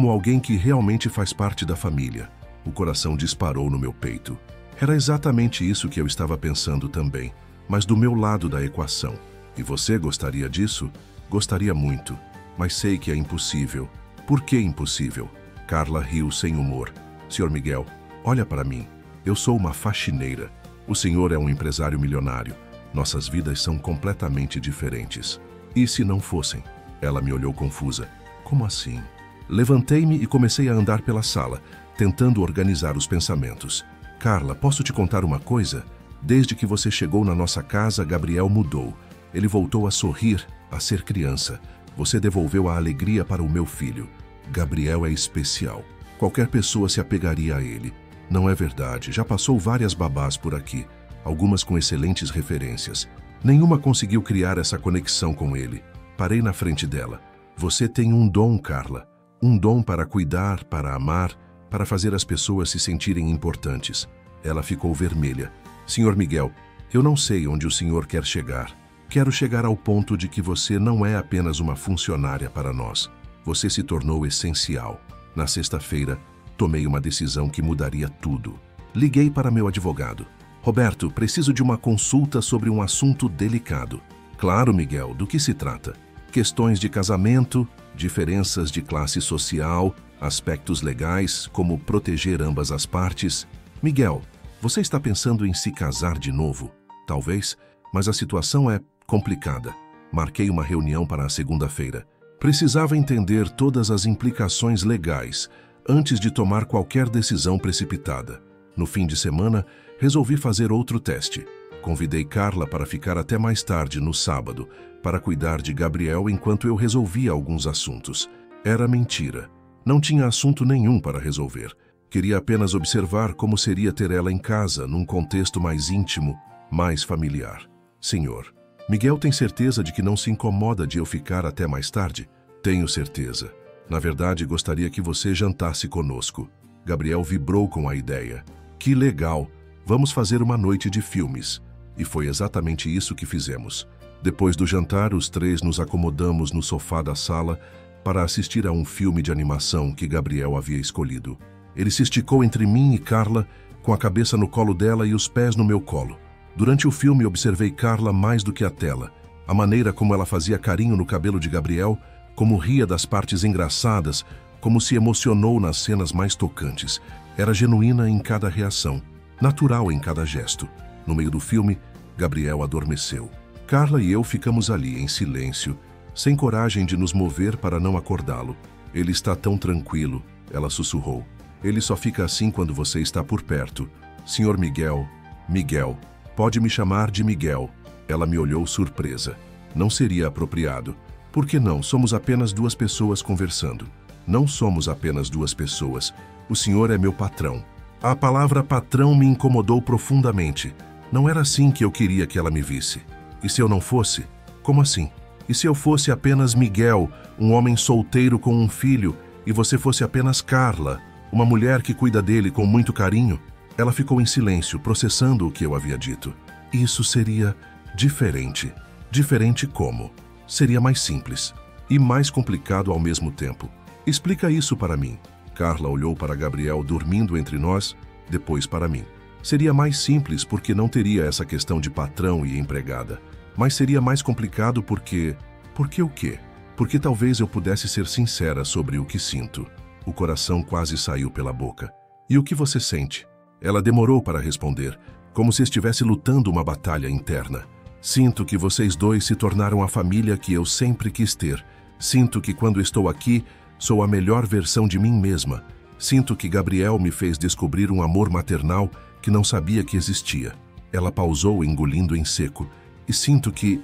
alguém que realmente faz parte da família. O coração disparou no meu peito. Era exatamente isso que eu estava pensando também, mas do meu lado da equação. E você gostaria disso? Gostaria muito, mas sei que é impossível. Por que impossível? Carla riu sem humor. Senhor Miguel, olha para mim. Eu sou uma faxineira. O senhor é um empresário milionário. Nossas vidas são completamente diferentes. E se não fossem? Ela me olhou confusa. Como assim? Levantei-me e comecei a andar pela sala, tentando organizar os pensamentos. Carla, posso te contar uma coisa? Desde que você chegou na nossa casa, Gabriel mudou. Ele voltou a sorrir, a ser criança. Você devolveu a alegria para o meu filho. Gabriel é especial. Qualquer pessoa se apegaria a ele. Não é verdade, já passou várias babás por aqui, algumas com excelentes referências. Nenhuma conseguiu criar essa conexão com ele. Parei na frente dela. Você tem um dom, Carla. Um dom para cuidar, para amar, para fazer as pessoas se sentirem importantes. Ela ficou vermelha. Senhor Miguel, eu não sei onde o senhor quer chegar. Quero chegar ao ponto de que você não é apenas uma funcionária para nós. Você se tornou essencial. Na sexta-feira, tomei uma decisão que mudaria tudo. Liguei para meu advogado. Roberto, preciso de uma consulta sobre um assunto delicado. Claro, Miguel, do que se trata? Questões de casamento, diferenças de classe social, aspectos legais, como proteger ambas as partes. Miguel, você está pensando em se casar de novo? Talvez, mas a situação é complicada. Marquei uma reunião para a segunda-feira. Precisava entender todas as implicações legais antes de tomar qualquer decisão precipitada. No fim de semana, resolvi fazer outro teste. Convidei Carla para ficar até mais tarde no sábado, para cuidar de Gabriel enquanto eu resolvia alguns assuntos. Era mentira. Não tinha assunto nenhum para resolver. Queria apenas observar como seria ter ela em casa, num contexto mais íntimo, mais familiar. Senhor, Miguel tem certeza de que não se incomoda de eu ficar até mais tarde? Tenho certeza. Na verdade, gostaria que você jantasse conosco. Gabriel vibrou com a ideia. Que legal! Vamos fazer uma noite de filmes. E foi exatamente isso que fizemos. Depois do jantar, os três nos acomodamos no sofá da sala para assistir a um filme de animação que Gabriel havia escolhido. Ele se esticou entre mim e Carla, com a cabeça no colo dela e os pés no meu colo. Durante o filme, observei Carla mais do que a tela. A maneira como ela fazia carinho no cabelo de Gabriel, como ria das partes engraçadas, como se emocionou nas cenas mais tocantes. Era genuína em cada reação, natural em cada gesto. No meio do filme, Gabriel adormeceu. Carla e eu ficamos ali em silêncio, sem coragem de nos mover para não acordá-lo. Ele está tão tranquilo, ela sussurrou. Ele só fica assim quando você está por perto. Senhor Miguel, Miguel, pode me chamar de Miguel. Ela me olhou surpresa. Não seria apropriado. Por que não? Somos apenas duas pessoas conversando. Não somos apenas duas pessoas. O senhor é meu patrão. A palavra patrão me incomodou profundamente. Não era assim que eu queria que ela me visse. E se eu não fosse? Como assim? E se eu fosse apenas Miguel, um homem solteiro com um filho, e você fosse apenas Carla, uma mulher que cuida dele com muito carinho? Ela ficou em silêncio, processando o que eu havia dito. Isso seria diferente. Diferente como? Seria mais simples e mais complicado ao mesmo tempo. Explica isso para mim. Carla olhou para Gabriel dormindo entre nós, depois para mim. Seria mais simples porque não teria essa questão de patrão e empregada. Mas seria mais complicado porque... Porque o quê? Porque talvez eu pudesse ser sincera sobre o que sinto. O coração quase saiu pela boca. E o que você sente? Ela demorou para responder, como se estivesse lutando uma batalha interna. Sinto que vocês dois se tornaram a família que eu sempre quis ter. Sinto que quando estou aqui, sou a melhor versão de mim mesma. Sinto que Gabriel me fez descobrir um amor maternal que não sabia que existia. Ela pausou, engolindo em seco. E sinto que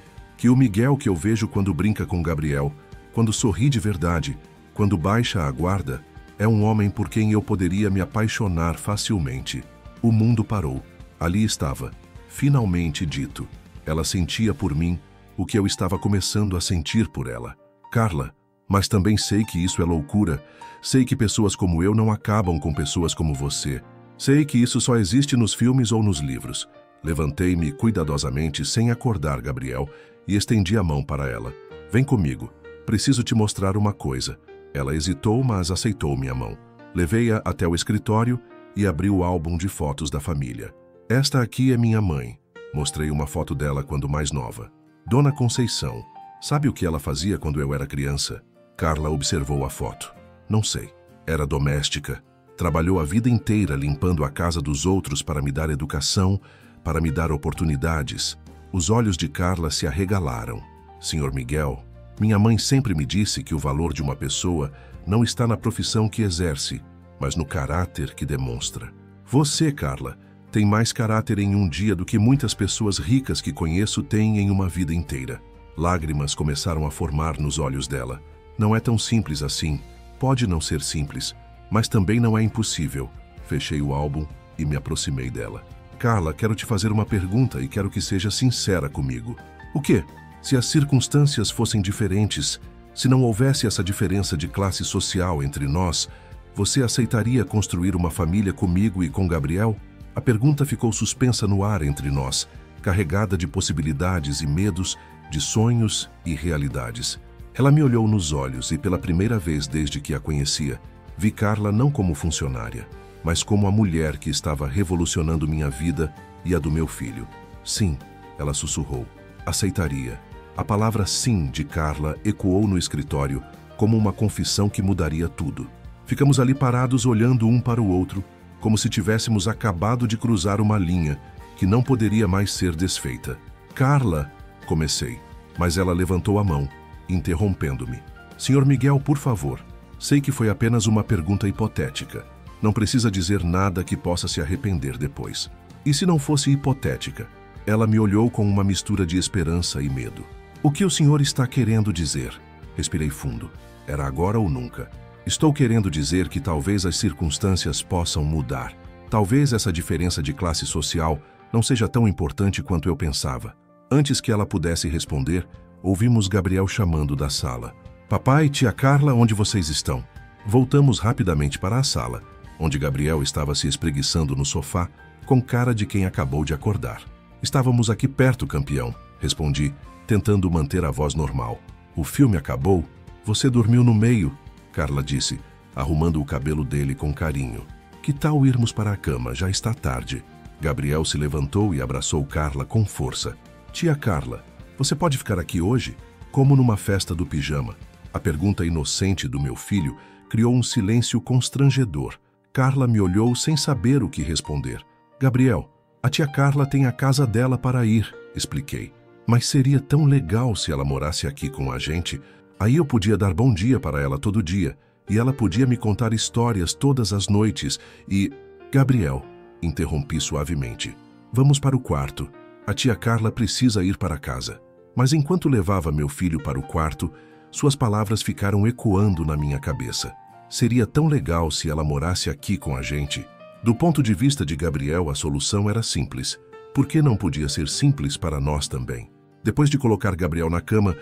o Miguel que eu vejo quando brinca com Gabriel, quando sorri de verdade, quando baixa a guarda, é um homem por quem eu poderia me apaixonar facilmente. O mundo parou. Ali estava, finalmente dito. Ela sentia por mim o que eu estava começando a sentir por ela. Carla, mas também sei que isso é loucura. Sei que pessoas como eu não acabam com pessoas como você. Sei que isso só existe nos filmes ou nos livros. Levantei-me cuidadosamente sem acordar Gabriel e estendi a mão para ela. Vem comigo. Preciso te mostrar uma coisa. Ela hesitou, mas aceitou minha mão. Levei-a até o escritório e abri o álbum de fotos da família. Esta aqui é minha mãe. Mostrei uma foto dela quando mais nova. Dona Conceição. Sabe o que ela fazia quando eu era criança? Carla observou a foto. Não sei. Era doméstica. Trabalhou a vida inteira limpando a casa dos outros para me dar educação, para me dar oportunidades. Os olhos de Carla se arregalaram. Senhor Miguel, minha mãe sempre me disse que o valor de uma pessoa não está na profissão que exerce, mas no caráter que demonstra. Você, Carla, tem mais caráter em um dia do que muitas pessoas ricas que conheço têm em uma vida inteira. Lágrimas começaram a formar nos olhos dela. Não é tão simples assim. Pode não ser simples, mas também não é impossível. Fechei o álbum e me aproximei dela. Carla, quero te fazer uma pergunta e quero que seja sincera comigo. O quê? Se as circunstâncias fossem diferentes, se não houvesse essa diferença de classe social entre nós, você aceitaria construir uma família comigo e com Gabriel? A pergunta ficou suspensa no ar entre nós, carregada de possibilidades e medos, de sonhos e realidades. Ela me olhou nos olhos e, pela primeira vez desde que a conhecia, vi Carla não como funcionária, mas como a mulher que estava revolucionando minha vida e a do meu filho. Sim, ela sussurrou. Aceitaria. A palavra sim de Carla ecoou no escritório como uma confissão que mudaria tudo. Ficamos ali parados olhando um para o outro, como se tivéssemos acabado de cruzar uma linha que não poderia mais ser desfeita. Carla, comecei, mas ela levantou a mão, interrompendo-me. Senhor Miguel, por favor, sei que foi apenas uma pergunta hipotética. Não precisa dizer nada que possa se arrepender depois. E se não fosse hipotética? Ela me olhou com uma mistura de esperança e medo. O que o senhor está querendo dizer? Respirei fundo. Era agora ou nunca. Estou querendo dizer que talvez as circunstâncias possam mudar. Talvez essa diferença de classe social não seja tão importante quanto eu pensava. Antes que ela pudesse responder, ouvimos Gabriel chamando da sala. Papai, tia Carla, onde vocês estão? Voltamos rapidamente para a sala, onde Gabriel estava se espreguiçando no sofá, com cara de quem acabou de acordar. Estávamos aqui perto, campeão, respondi, tentando manter a voz normal. O filme acabou? Você dormiu no meio, Carla disse, arrumando o cabelo dele com carinho. Que tal irmos para a cama? Já está tarde. Gabriel se levantou e abraçou Carla com força. Tia Carla, você pode ficar aqui hoje? Como numa festa do pijama. A pergunta inocente do meu filho criou um silêncio constrangedor. Carla me olhou sem saber o que responder. Gabriel, a tia Carla tem a casa dela para ir, expliquei. Mas seria tão legal se ela morasse aqui com a gente. Aí eu podia dar bom dia para ela todo dia, e ela podia me contar histórias todas as noites, e... Gabriel, interrompi suavemente. Vamos para o quarto. A tia Carla precisa ir para casa. Mas enquanto levava meu filho para o quarto, suas palavras ficaram ecoando na minha cabeça. Seria tão legal se ela morasse aqui com a gente. Do ponto de vista de Gabriel, a solução era simples. Por que não podia ser simples para nós também? Depois de colocar Gabriel na cama,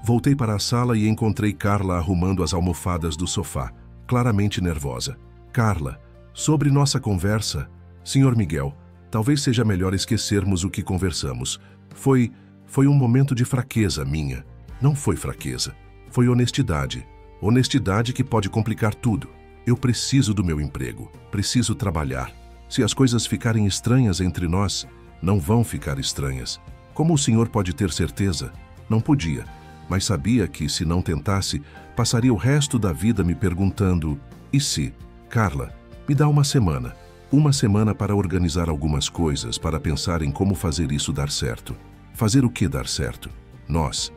voltei para a sala e encontrei Carla arrumando as almofadas do sofá, claramente nervosa. Carla, sobre nossa conversa, Sr. Miguel, talvez seja melhor esquecermos o que conversamos. Foi um momento de fraqueza minha. Não foi fraqueza, foi honestidade. Honestidade que pode complicar tudo. Eu preciso do meu emprego, preciso trabalhar. Se as coisas ficarem estranhas entre nós, não vão ficar estranhas. Como o senhor pode ter certeza? Não podia, mas sabia que, se não tentasse, passaria o resto da vida me perguntando: e se? Carla, me dá uma semana. Uma semana para organizar algumas coisas, para pensar em como fazer isso dar certo. Fazer o que dar certo? Nós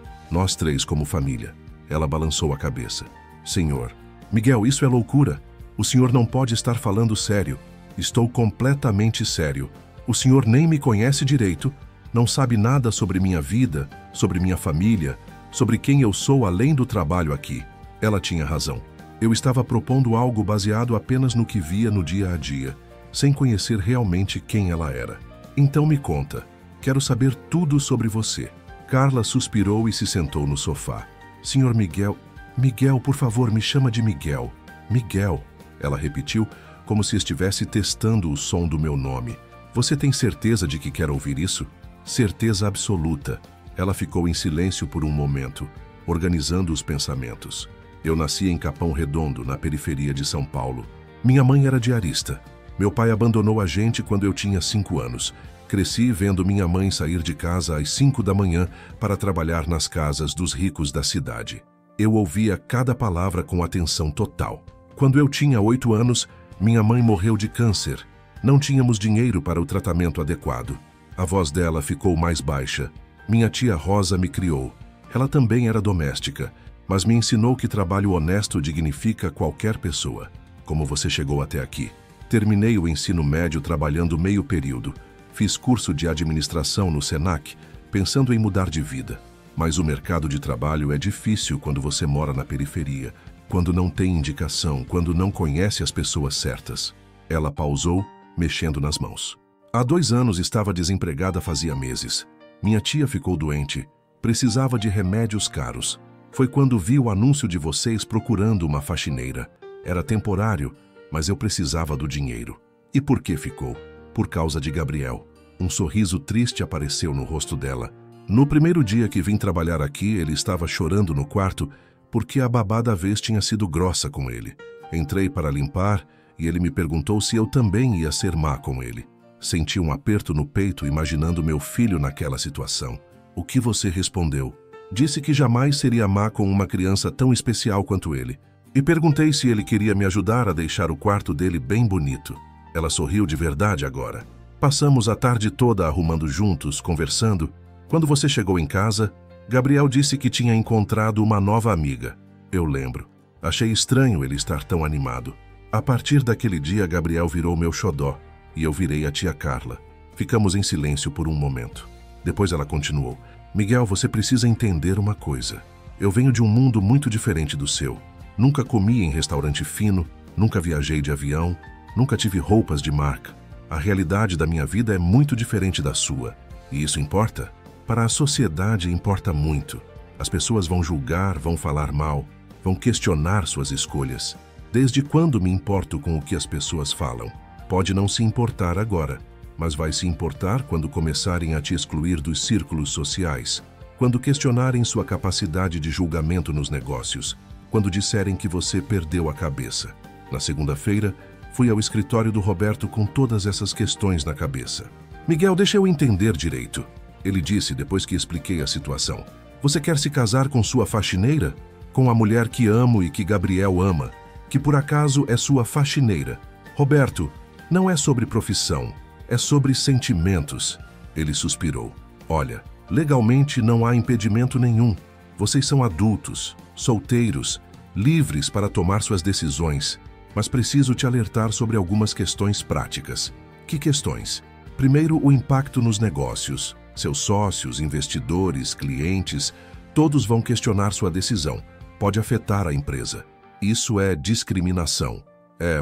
três como família. Ela balançou a cabeça. Senhor, Miguel, isso é loucura. O senhor não pode estar falando sério. Estou completamente sério. O senhor nem me conhece direito, não sabe nada sobre minha vida, sobre minha família, sobre quem eu sou além do trabalho aqui. Ela tinha razão. Eu estava propondo algo baseado apenas no que via no dia a dia, sem conhecer realmente quem ela era. Então me conta. Quero saber tudo sobre você. Carla suspirou e se sentou no sofá. Senhor Miguel... Miguel, por favor, me chama de Miguel. Miguel, ela repetiu, como se estivesse testando o som do meu nome. Você tem certeza de que quer ouvir isso? Certeza absoluta. Ela ficou em silêncio por um momento, organizando os pensamentos. Eu nasci em Capão Redondo, na periferia de São Paulo. Minha mãe era diarista. Meu pai abandonou a gente quando eu tinha 5 anos. Cresci vendo minha mãe sair de casa às 5 da manhã para trabalhar nas casas dos ricos da cidade. Eu ouvia cada palavra com atenção total. Quando eu tinha 8 anos, minha mãe morreu de câncer. Não tínhamos dinheiro para o tratamento adequado. A voz dela ficou mais baixa. Minha tia Rosa me criou. Ela também era doméstica, mas me ensinou que trabalho honesto dignifica qualquer pessoa. Como você chegou até aqui? Terminei o ensino médio trabalhando meio período. Fiz curso de administração no Senac, pensando em mudar de vida. Mas o mercado de trabalho é difícil quando você mora na periferia, quando não tem indicação, quando não conhece as pessoas certas. Ela pausou, mexendo nas mãos. Há 2 anos estava desempregada fazia meses. Minha tia ficou doente, precisava de remédios caros. Foi quando vi o anúncio de vocês procurando uma faxineira. Era temporário, mas eu precisava do dinheiro. E por que ficou? Por causa de Gabriel. Um sorriso triste apareceu no rosto dela. No primeiro dia que vim trabalhar aqui, ele estava chorando no quarto porque a babá da vez tinha sido grossa com ele. Entrei para limpar e ele me perguntou se eu também ia ser má com ele. Senti um aperto no peito imaginando meu filho naquela situação. O que você respondeu? Disse que jamais seria má com uma criança tão especial quanto ele. E perguntei se ele queria me ajudar a deixar o quarto dele bem bonito. Ela sorriu de verdade agora. Passamos a tarde toda arrumando juntos, conversando. Quando você chegou em casa, Gabriel disse que tinha encontrado uma nova amiga. Eu lembro. Achei estranho ele estar tão animado. A partir daquele dia, Gabriel virou meu xodó e eu virei a tia Carla. Ficamos em silêncio por um momento. Depois ela continuou. Miguel, você precisa entender uma coisa. Eu venho de um mundo muito diferente do seu. Nunca comi em restaurante fino, nunca viajei de avião, nunca tive roupas de marca. A realidade da minha vida é muito diferente da sua. E isso importa? Para a sociedade importa muito. As pessoas vão julgar, vão falar mal, vão questionar suas escolhas. Desde quando me importo com o que as pessoas falam? Pode não se importar agora, mas vai se importar quando começarem a te excluir dos círculos sociais, quando questionarem sua capacidade de julgamento nos negócios, quando disserem que você perdeu a cabeça. Na segunda-feira, fui ao escritório do Roberto com todas essas questões na cabeça. Miguel, deixa eu entender direito. Ele disse depois que expliquei a situação. Você quer se casar com sua faxineira? Com a mulher que amo e que Gabriel ama, que por acaso é sua faxineira. Roberto, não é sobre profissão, é sobre sentimentos. Ele suspirou. Olha, legalmente não há impedimento nenhum. Vocês são adultos, solteiros, livres para tomar suas decisões, mas preciso te alertar sobre algumas questões práticas. Que questões? Primeiro, o impacto nos negócios. Seus sócios, investidores, clientes, todos vão questionar sua decisão. Pode afetar a empresa. Isso é discriminação.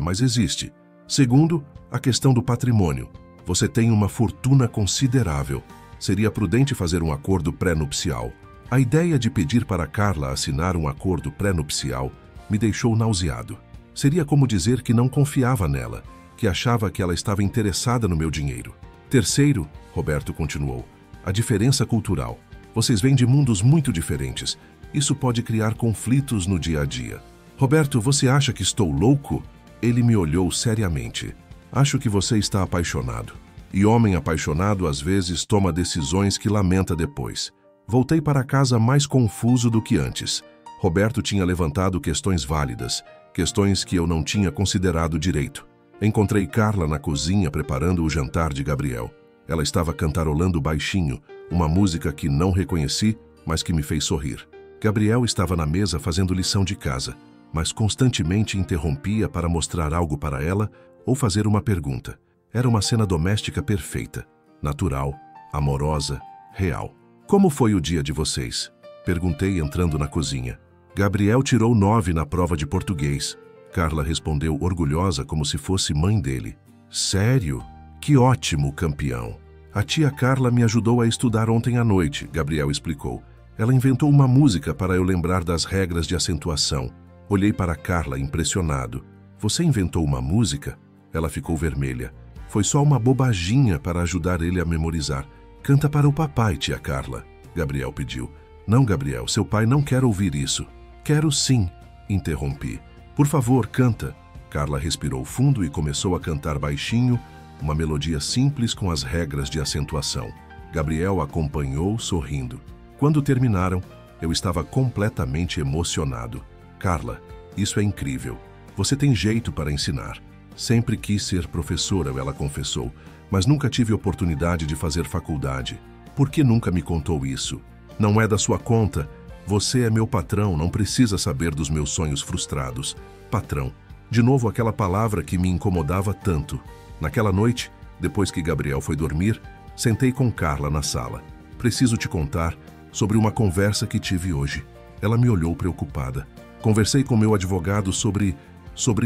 Mas existe. Segundo, a questão do patrimônio. Você tem uma fortuna considerável. Seria prudente fazer um acordo pré-nupcial. A ideia de pedir para Carla assinar um acordo pré-nupcial me deixou nauseado. Seria como dizer que não confiava nela, que achava que ela estava interessada no meu dinheiro. Terceiro, Roberto continuou, a diferença cultural. Vocês vêm de mundos muito diferentes. Isso pode criar conflitos no dia a dia. Roberto, você acha que estou louco? Ele me olhou seriamente. Acho que você está apaixonado. E homem apaixonado às vezes toma decisões que lamenta depois. Voltei para casa mais confuso do que antes. Roberto tinha levantado questões válidas, questões que eu não tinha considerado direito. Encontrei Carla na cozinha preparando o jantar de Gabriel. Ela estava cantarolando baixinho, uma música que não reconheci, mas que me fez sorrir. Gabriel estava na mesa fazendo lição de casa, mas constantemente interrompia para mostrar algo para ela ou fazer uma pergunta. Era uma cena doméstica perfeita, natural, amorosa, real. Como foi o dia de vocês? Perguntei entrando na cozinha. Gabriel tirou 9 na prova de português. Carla respondeu orgulhosa como se fosse mãe dele. Sério? Que ótimo, campeão. A tia Carla me ajudou a estudar ontem à noite, Gabriel explicou. Ela inventou uma música para eu lembrar das regras de acentuação. Olhei para Carla impressionado. Você inventou uma música? Ela ficou vermelha. Foi só uma bobaginha para ajudar ele a memorizar. Canta para o papai, tia Carla, Gabriel pediu. Não, Gabriel, seu pai não quer ouvir isso. Quero sim, interrompi. Por favor, canta. Carla respirou fundo e começou a cantar baixinho, uma melodia simples com as regras de acentuação. Gabriel acompanhou, sorrindo. Quando terminaram, eu estava completamente emocionado. Carla, isso é incrível. Você tem jeito para ensinar. Sempre quis ser professora, ela confessou, mas nunca tive oportunidade de fazer faculdade. Por que nunca me contou isso? Não é da sua conta. Você é meu patrão, não precisa saber dos meus sonhos frustrados. Patrão. De novo aquela palavra que me incomodava tanto. Naquela noite, depois que Gabriel foi dormir, sentei com Carla na sala. Preciso te contar sobre uma conversa que tive hoje. Ela me olhou preocupada. Conversei com meu advogado sobre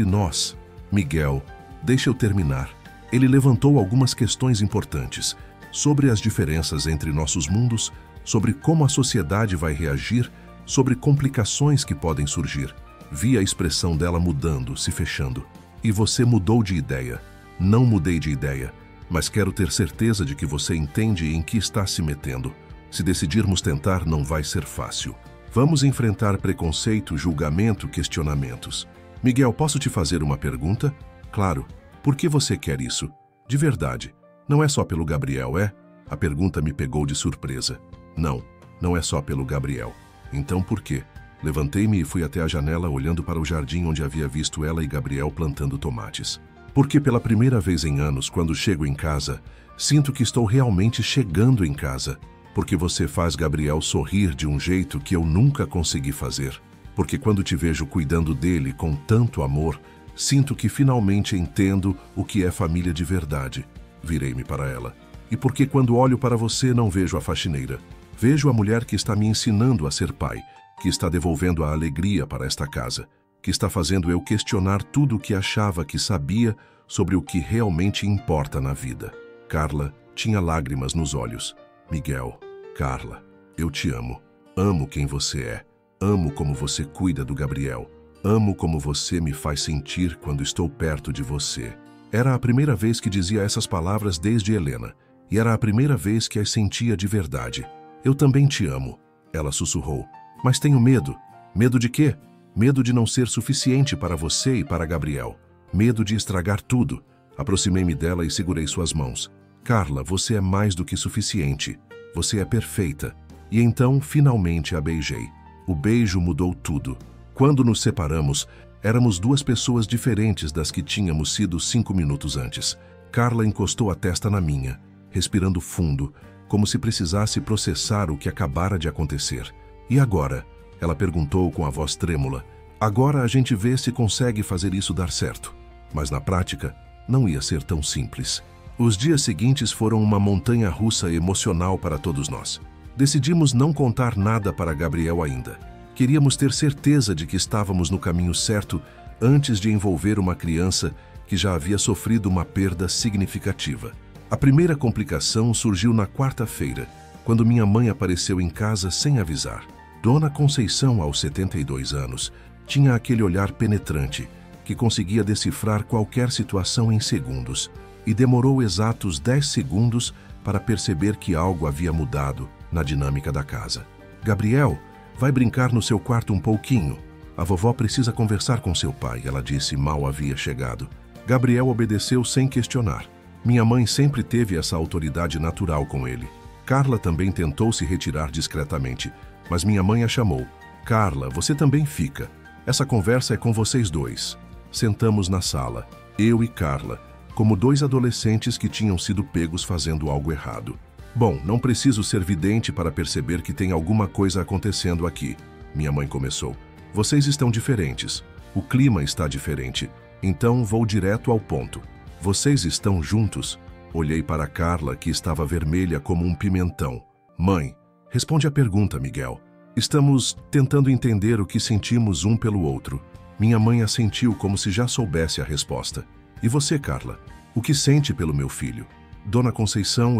nós. Miguel, deixa eu terminar. Ele levantou algumas questões importantes sobre as diferenças entre nossos mundos, sobre como a sociedade vai reagir, sobre complicações que podem surgir. Vi a expressão dela mudando, se fechando. E você mudou de ideia. Não mudei de ideia, mas quero ter certeza de que você entende em que está se metendo. Se decidirmos tentar, não vai ser fácil. Vamos enfrentar preconceito, julgamento, questionamentos. Miguel, posso te fazer uma pergunta? Claro. Por que você quer isso? De verdade. Não é só pelo Gabriel, é? A pergunta me pegou de surpresa. Não, não é só pelo Gabriel. Então por quê? Levantei-me e fui até a janela olhando para o jardim onde havia visto ela e Gabriel plantando tomates. Porque pela primeira vez em anos, quando chego em casa, sinto que estou realmente chegando em casa. Porque você faz Gabriel sorrir de um jeito que eu nunca consegui fazer. Porque quando te vejo cuidando dele com tanto amor, sinto que finalmente entendo o que é família de verdade. Virei-me para ela. E porque quando olho para você não vejo a faxineira. Vejo a mulher que está me ensinando a ser pai, que está devolvendo a alegria para esta casa, que está fazendo eu questionar tudo o que achava que sabia sobre o que realmente importa na vida. Carla tinha lágrimas nos olhos. Miguel, Carla, eu te amo. Amo quem você é. Amo como você cuida do Gabriel. Amo como você me faz sentir quando estou perto de você. Era a primeira vez que dizia essas palavras desde Helena, e era a primeira vez que as sentia de verdade. Eu também te amo, ela sussurrou. Mas tenho medo. Medo de quê? Medo de não ser suficiente para você e para Gabriel. Medo de estragar tudo. Aproximei-me dela e segurei suas mãos. Carla, você é mais do que suficiente. Você é perfeita. E então, finalmente, a beijei. O beijo mudou tudo. Quando nos separamos, Éramos duas pessoas diferentes das que tínhamos sido 5 minutos antes. Carla encostou a testa na minha, respirando fundo, como se precisasse processar o que acabara de acontecer. E agora? Ela perguntou com a voz trêmula. Agora a gente vê se consegue fazer isso dar certo. Mas na prática, não ia ser tão simples. Os dias seguintes foram uma montanha-russa emocional para todos nós. Decidimos não contar nada para Gabriel ainda. Queríamos ter certeza de que estávamos no caminho certo antes de envolver uma criança que já havia sofrido uma perda significativa. A primeira complicação surgiu na quarta-feira, quando minha mãe apareceu em casa sem avisar. Dona Conceição, aos 72 anos, tinha aquele olhar penetrante que conseguia decifrar qualquer situação em segundos e demorou exatos 10 segundos para perceber que algo havia mudado na dinâmica da casa. Gabriel, vai brincar no seu quarto um pouquinho. A vovó precisa conversar com seu pai, ela disse mal havia chegado. Gabriel obedeceu sem questionar. Minha mãe sempre teve essa autoridade natural com ele. Carla também tentou se retirar discretamente, mas minha mãe a chamou. Carla, você também fica. Essa conversa é com vocês dois. Sentamos na sala, eu e Carla, como dois adolescentes que tinham sido pegos fazendo algo errado. Bom, não preciso ser vidente para perceber que tem alguma coisa acontecendo aqui. Minha mãe começou. Vocês estão diferentes. O clima está diferente. Então vou direto ao ponto. Vocês estão juntos? Olhei para Carla, que estava vermelha como um pimentão. Mãe, responde a pergunta, Miguel. Estamos tentando entender o que sentimos um pelo outro. Minha mãe assentiu como se já soubesse a resposta. E você, Carla? O que sente pelo meu filho? Dona Conceição,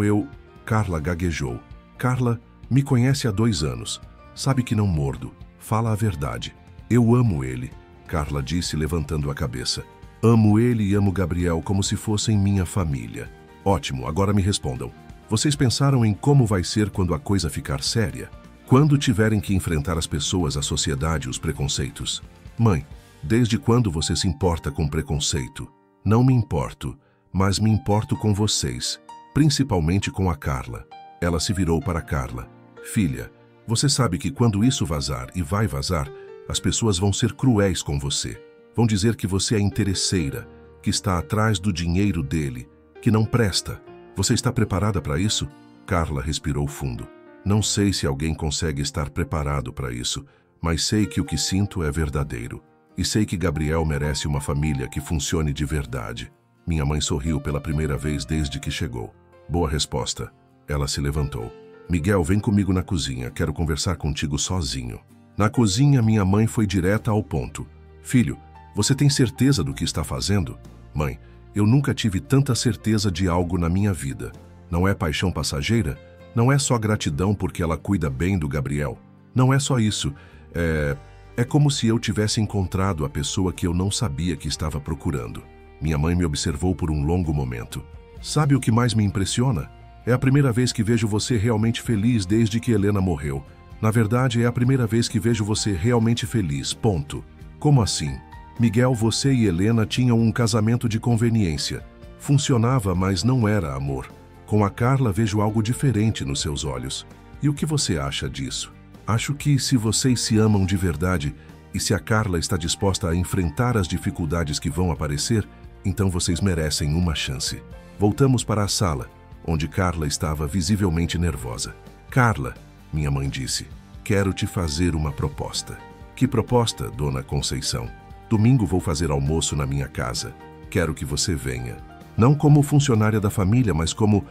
Carla gaguejou. Carla me conhece há 2 anos. Sabe que não mordo. Fala a verdade. Eu amo ele, Carla disse levantando a cabeça. Amo ele e amo Gabriel como se fossem minha família. Ótimo, agora me respondam. Vocês pensaram em como vai ser quando a coisa ficar séria? Quando tiverem que enfrentar as pessoas, a sociedade, os preconceitos? Mãe, desde quando você se importa com preconceito? Não me importo, mas me importo com vocês, principalmente com a Carla. Ela se virou para Carla. Filha, você sabe que quando isso vazar, e vai vazar, as pessoas vão ser cruéis com você. Vão dizer que você é interesseira, que está atrás do dinheiro dele, que não presta. Você está preparada para isso? Carla respirou fundo. Não sei se alguém consegue estar preparado para isso, mas sei que o que sinto é verdadeiro. E sei que Gabriel merece uma família que funcione de verdade. Minha mãe sorriu pela primeira vez desde que chegou. Boa resposta. Ela se levantou. Miguel, vem comigo na cozinha, quero conversar contigo sozinho. Na cozinha, minha mãe foi direta ao ponto. Filho, você tem certeza do que está fazendo? Mãe, eu nunca tive tanta certeza de algo na minha vida. Não é paixão passageira? Não é só gratidão porque ela cuida bem do Gabriel. Não é só isso. É como se eu tivesse encontrado a pessoa que eu não sabia que estava procurando. Minha mãe me observou por um longo momento. Sabe o que mais me impressiona? É a primeira vez que vejo você realmente feliz desde que Helena morreu. Na verdade, é a primeira vez que vejo você realmente feliz, ponto. Como assim? Miguel, você e Helena tinham um casamento de conveniência. Funcionava, mas não era amor. Com a Carla vejo algo diferente nos seus olhos. E o que você acha disso? Acho que se vocês se amam de verdade e se a Carla está disposta a enfrentar as dificuldades que vão aparecer, então vocês merecem uma chance. Voltamos para a sala, onde Carla estava visivelmente nervosa. Carla, minha mãe disse, quero te fazer uma proposta. Que proposta, Dona Conceição? Domingo vou fazer almoço na minha casa. Quero que você venha. Não como funcionária da família, mas como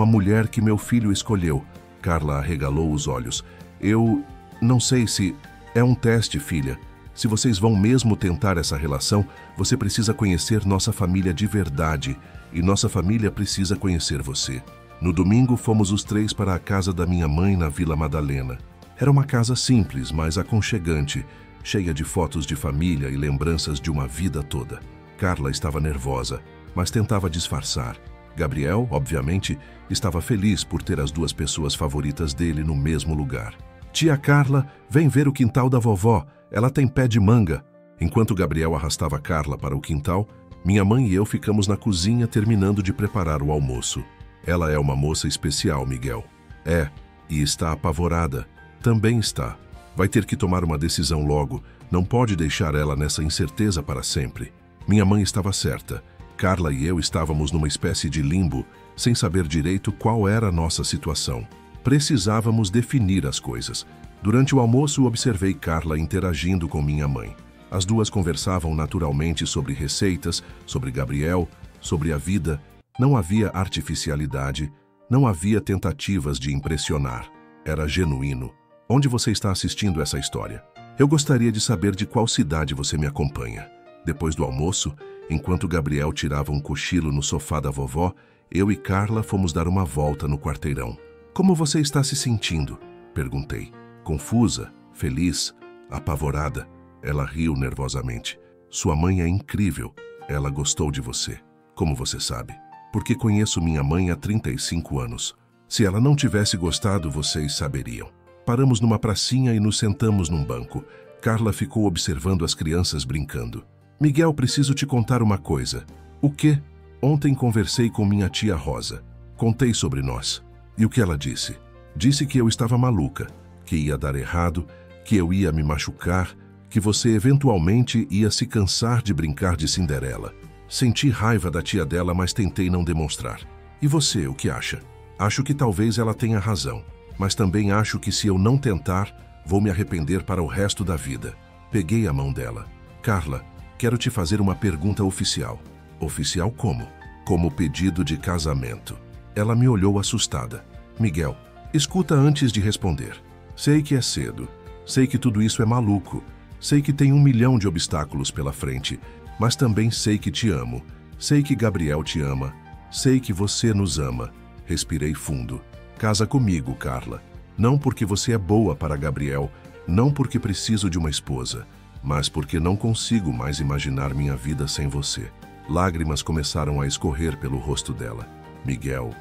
a mulher que meu filho escolheu. Carla arregalou os olhos. Eu não sei se... É um teste, filha. Se vocês vão mesmo tentar essa relação, você precisa conhecer nossa família de verdade. E nossa família precisa conhecer você. No domingo, fomos os 3 para a casa da minha mãe na Vila Madalena. Era uma casa simples, mas aconchegante, cheia de fotos de família e lembranças de uma vida toda. Carla estava nervosa, mas tentava disfarçar. Gabriel, obviamente, estava feliz por ter as 2 pessoas favoritas dele no mesmo lugar. Tia Carla, vem ver o quintal da vovó, ela tem pé de manga. Enquanto Gabriel arrastava Carla para o quintal, minha mãe e eu ficamos na cozinha terminando de preparar o almoço. Ela é uma moça especial, Miguel. É, e está apavorada. Também está. Vai ter que tomar uma decisão logo, Não pode deixar ela nessa incerteza para sempre. Minha mãe estava certa. Carla e eu estávamos numa espécie de limbo, sem saber direito qual era a nossa situação. Precisávamos definir as coisas. Durante o almoço, observei Carla interagindo com minha mãe. As duas conversavam naturalmente sobre receitas, sobre Gabriel, sobre a vida. Não havia artificialidade, não havia tentativas de impressionar. Era genuíno. Onde você está assistindo essa história? Eu gostaria de saber de qual cidade você me acompanha. Depois do almoço, enquanto Gabriel tirava um cochilo no sofá da vovó, eu e Carla fomos dar uma volta no quarteirão. Como você está se sentindo? Perguntei. Confusa, feliz, apavorada. Ela riu nervosamente. Sua mãe é incrível. Ela gostou de você. Como você sabe? Porque conheço minha mãe há 35 anos. Se ela não tivesse gostado, vocês saberiam. Paramos numa pracinha e nos sentamos num banco. Carla ficou observando as crianças brincando. Miguel, preciso te contar uma coisa. O quê? Ontem conversei com minha tia Rosa. Contei sobre nós. E o que ela disse? Disse que eu estava maluca, que ia dar errado, que eu ia me machucar, que você eventualmente ia se cansar de brincar de Cinderela. Senti raiva da tia dela, mas tentei não demonstrar. E você, o que acha? Acho que talvez ela tenha razão, mas também acho que se eu não tentar, vou me arrepender para o resto da vida. Peguei a mão dela. Carla, quero te fazer uma pergunta oficial. Oficial como? Como pedido de casamento. Ela me olhou assustada. Miguel, escuta antes de responder. Sei que é cedo. Sei que tudo isso é maluco. Sei que tem 1 milhão de obstáculos pela frente. Mas também sei que te amo. Sei que Gabriel te ama. Sei que você nos ama. Respirei fundo. Casa comigo, Carla. Não porque você é boa para Gabriel. Não porque preciso de uma esposa. Mas porque não consigo mais imaginar minha vida sem você. Lágrimas começaram a escorrer pelo rosto dela. Miguel,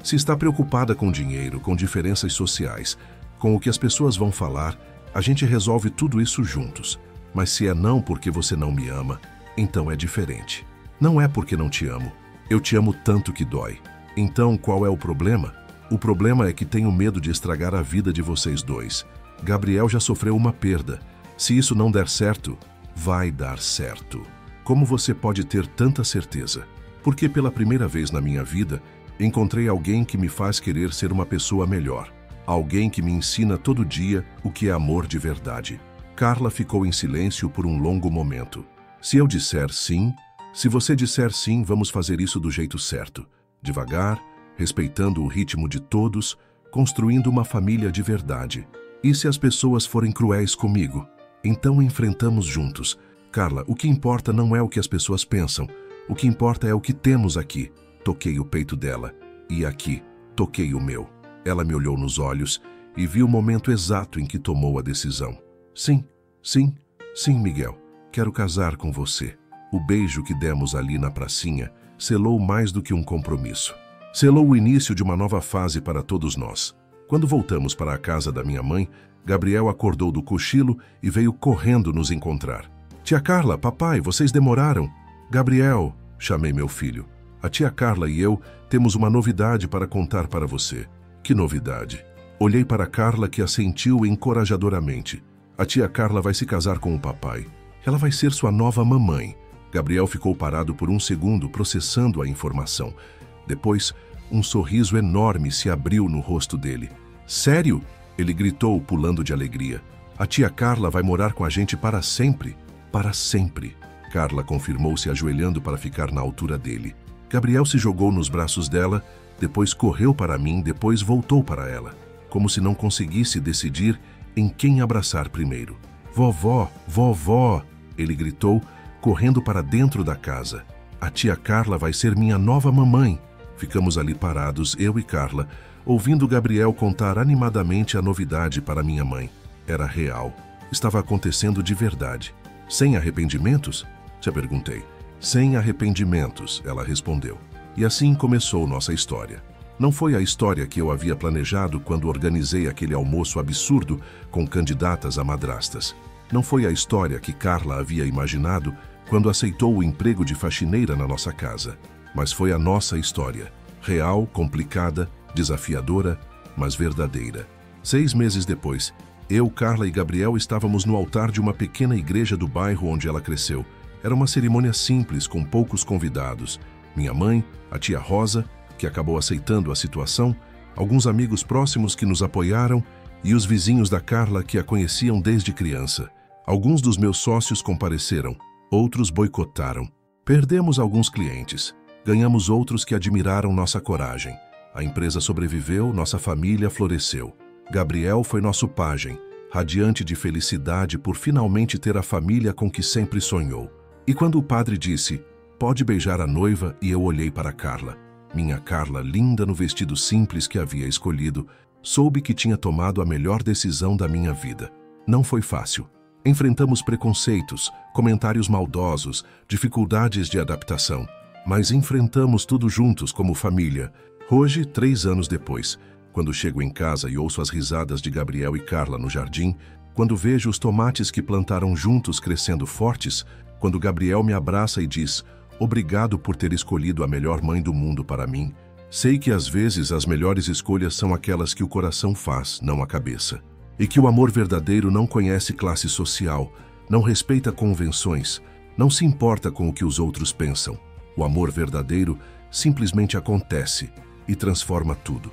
Se está preocupada com dinheiro, com diferenças sociais, com o que as pessoas vão falar, a gente resolve tudo isso juntos. Mas se é não porque você não me ama, então é diferente. Não é porque não te amo. Eu te amo tanto que dói. Então, qual é o problema? O problema é que tenho medo de estragar a vida de vocês dois. Gabriel já sofreu uma perda. Se isso não der certo, vai dar certo. Como você pode ter tanta certeza? Porque pela primeira vez na minha vida, encontrei alguém que me faz querer ser uma pessoa melhor. Alguém que me ensina todo dia o que é amor de verdade. Carla ficou em silêncio por um longo momento. Se eu disser sim, se você disser sim, vamos fazer isso do jeito certo. Devagar, respeitando o ritmo de todos, construindo uma família de verdade. E se as pessoas forem cruéis comigo? Então enfrentamos juntos. Carla, o que importa não é o que as pessoas pensam. O que importa é o que temos aqui. Toquei o peito dela. E aqui, toquei o meu. Ela me olhou nos olhos e viu o momento exato em que tomou a decisão. Sim, sim, sim, Miguel. Quero casar com você. O beijo que demos ali na pracinha selou mais do que um compromisso. Selou o início de uma nova fase para todos nós. Quando voltamos para a casa da minha mãe, Gabriel acordou do cochilo e veio correndo nos encontrar. Tia Carla, papai, vocês demoraram. Gabriel, chamei meu filho. A tia Carla e eu temos uma novidade para contar para você. Que novidade? Olhei para Carla, que assentiu encorajadoramente. A tia Carla vai se casar com o papai. Ela vai ser sua nova mamãe. Gabriel ficou parado por um segundo, processando a informação. Depois, um sorriso enorme se abriu no rosto dele. Sério? Ele gritou, pulando de alegria. A tia Carla vai morar com a gente para sempre. Para sempre. Carla confirmou, se ajoelhando para ficar na altura dele. Gabriel se jogou nos braços dela, depois correu para mim, depois voltou para ela, como se não conseguisse decidir em quem abraçar primeiro. Vovó, vovó, ele gritou, correndo para dentro da casa. A tia Carla vai ser minha nova mamãe. Ficamos ali parados, eu e Carla, ouvindo Gabriel contar animadamente a novidade para minha mãe. Era real. Estava acontecendo de verdade. Sem arrependimentos? Já perguntei. Sem arrependimentos, ela respondeu. E assim começou nossa história. Não foi a história que eu havia planejado quando organizei aquele almoço absurdo com candidatas a madrastas. Não foi a história que Carla havia imaginado quando aceitou o emprego de faxineira na nossa casa. Mas foi a nossa história. Real, complicada, desafiadora, mas verdadeira. 6 meses depois, Eu, Carla e Gabriel estávamos no altar de uma pequena igreja do bairro onde ela cresceu. Era uma cerimônia simples, com poucos convidados. Minha mãe, a tia Rosa, que acabou aceitando a situação, alguns amigos próximos que nos apoiaram e os vizinhos da Carla que a conheciam desde criança. Alguns dos meus sócios compareceram, outros boicotaram. Perdemos alguns clientes, ganhamos outros que admiraram nossa coragem. A empresa sobreviveu, nossa família floresceu. Gabriel foi nosso pajem, radiante de felicidade por finalmente ter a família com que sempre sonhou. E quando o padre disse, "Pode beijar a noiva", e eu olhei para Carla, minha Carla linda no vestido simples que havia escolhido, soube que tinha tomado a melhor decisão da minha vida. Não foi fácil. Enfrentamos preconceitos, comentários maldosos, dificuldades de adaptação, mas enfrentamos tudo juntos como família. Hoje, 3 anos depois, quando chego em casa e ouço as risadas de Gabriel e Carla no jardim, quando vejo os tomates que plantaram juntos crescendo fortes, quando Gabriel me abraça e diz, "Obrigado por ter escolhido a melhor mãe do mundo para mim", sei que às vezes as melhores escolhas são aquelas que o coração faz, não a cabeça. E que o amor verdadeiro não conhece classe social, não respeita convenções, não se importa com o que os outros pensam. O amor verdadeiro simplesmente acontece e transforma tudo.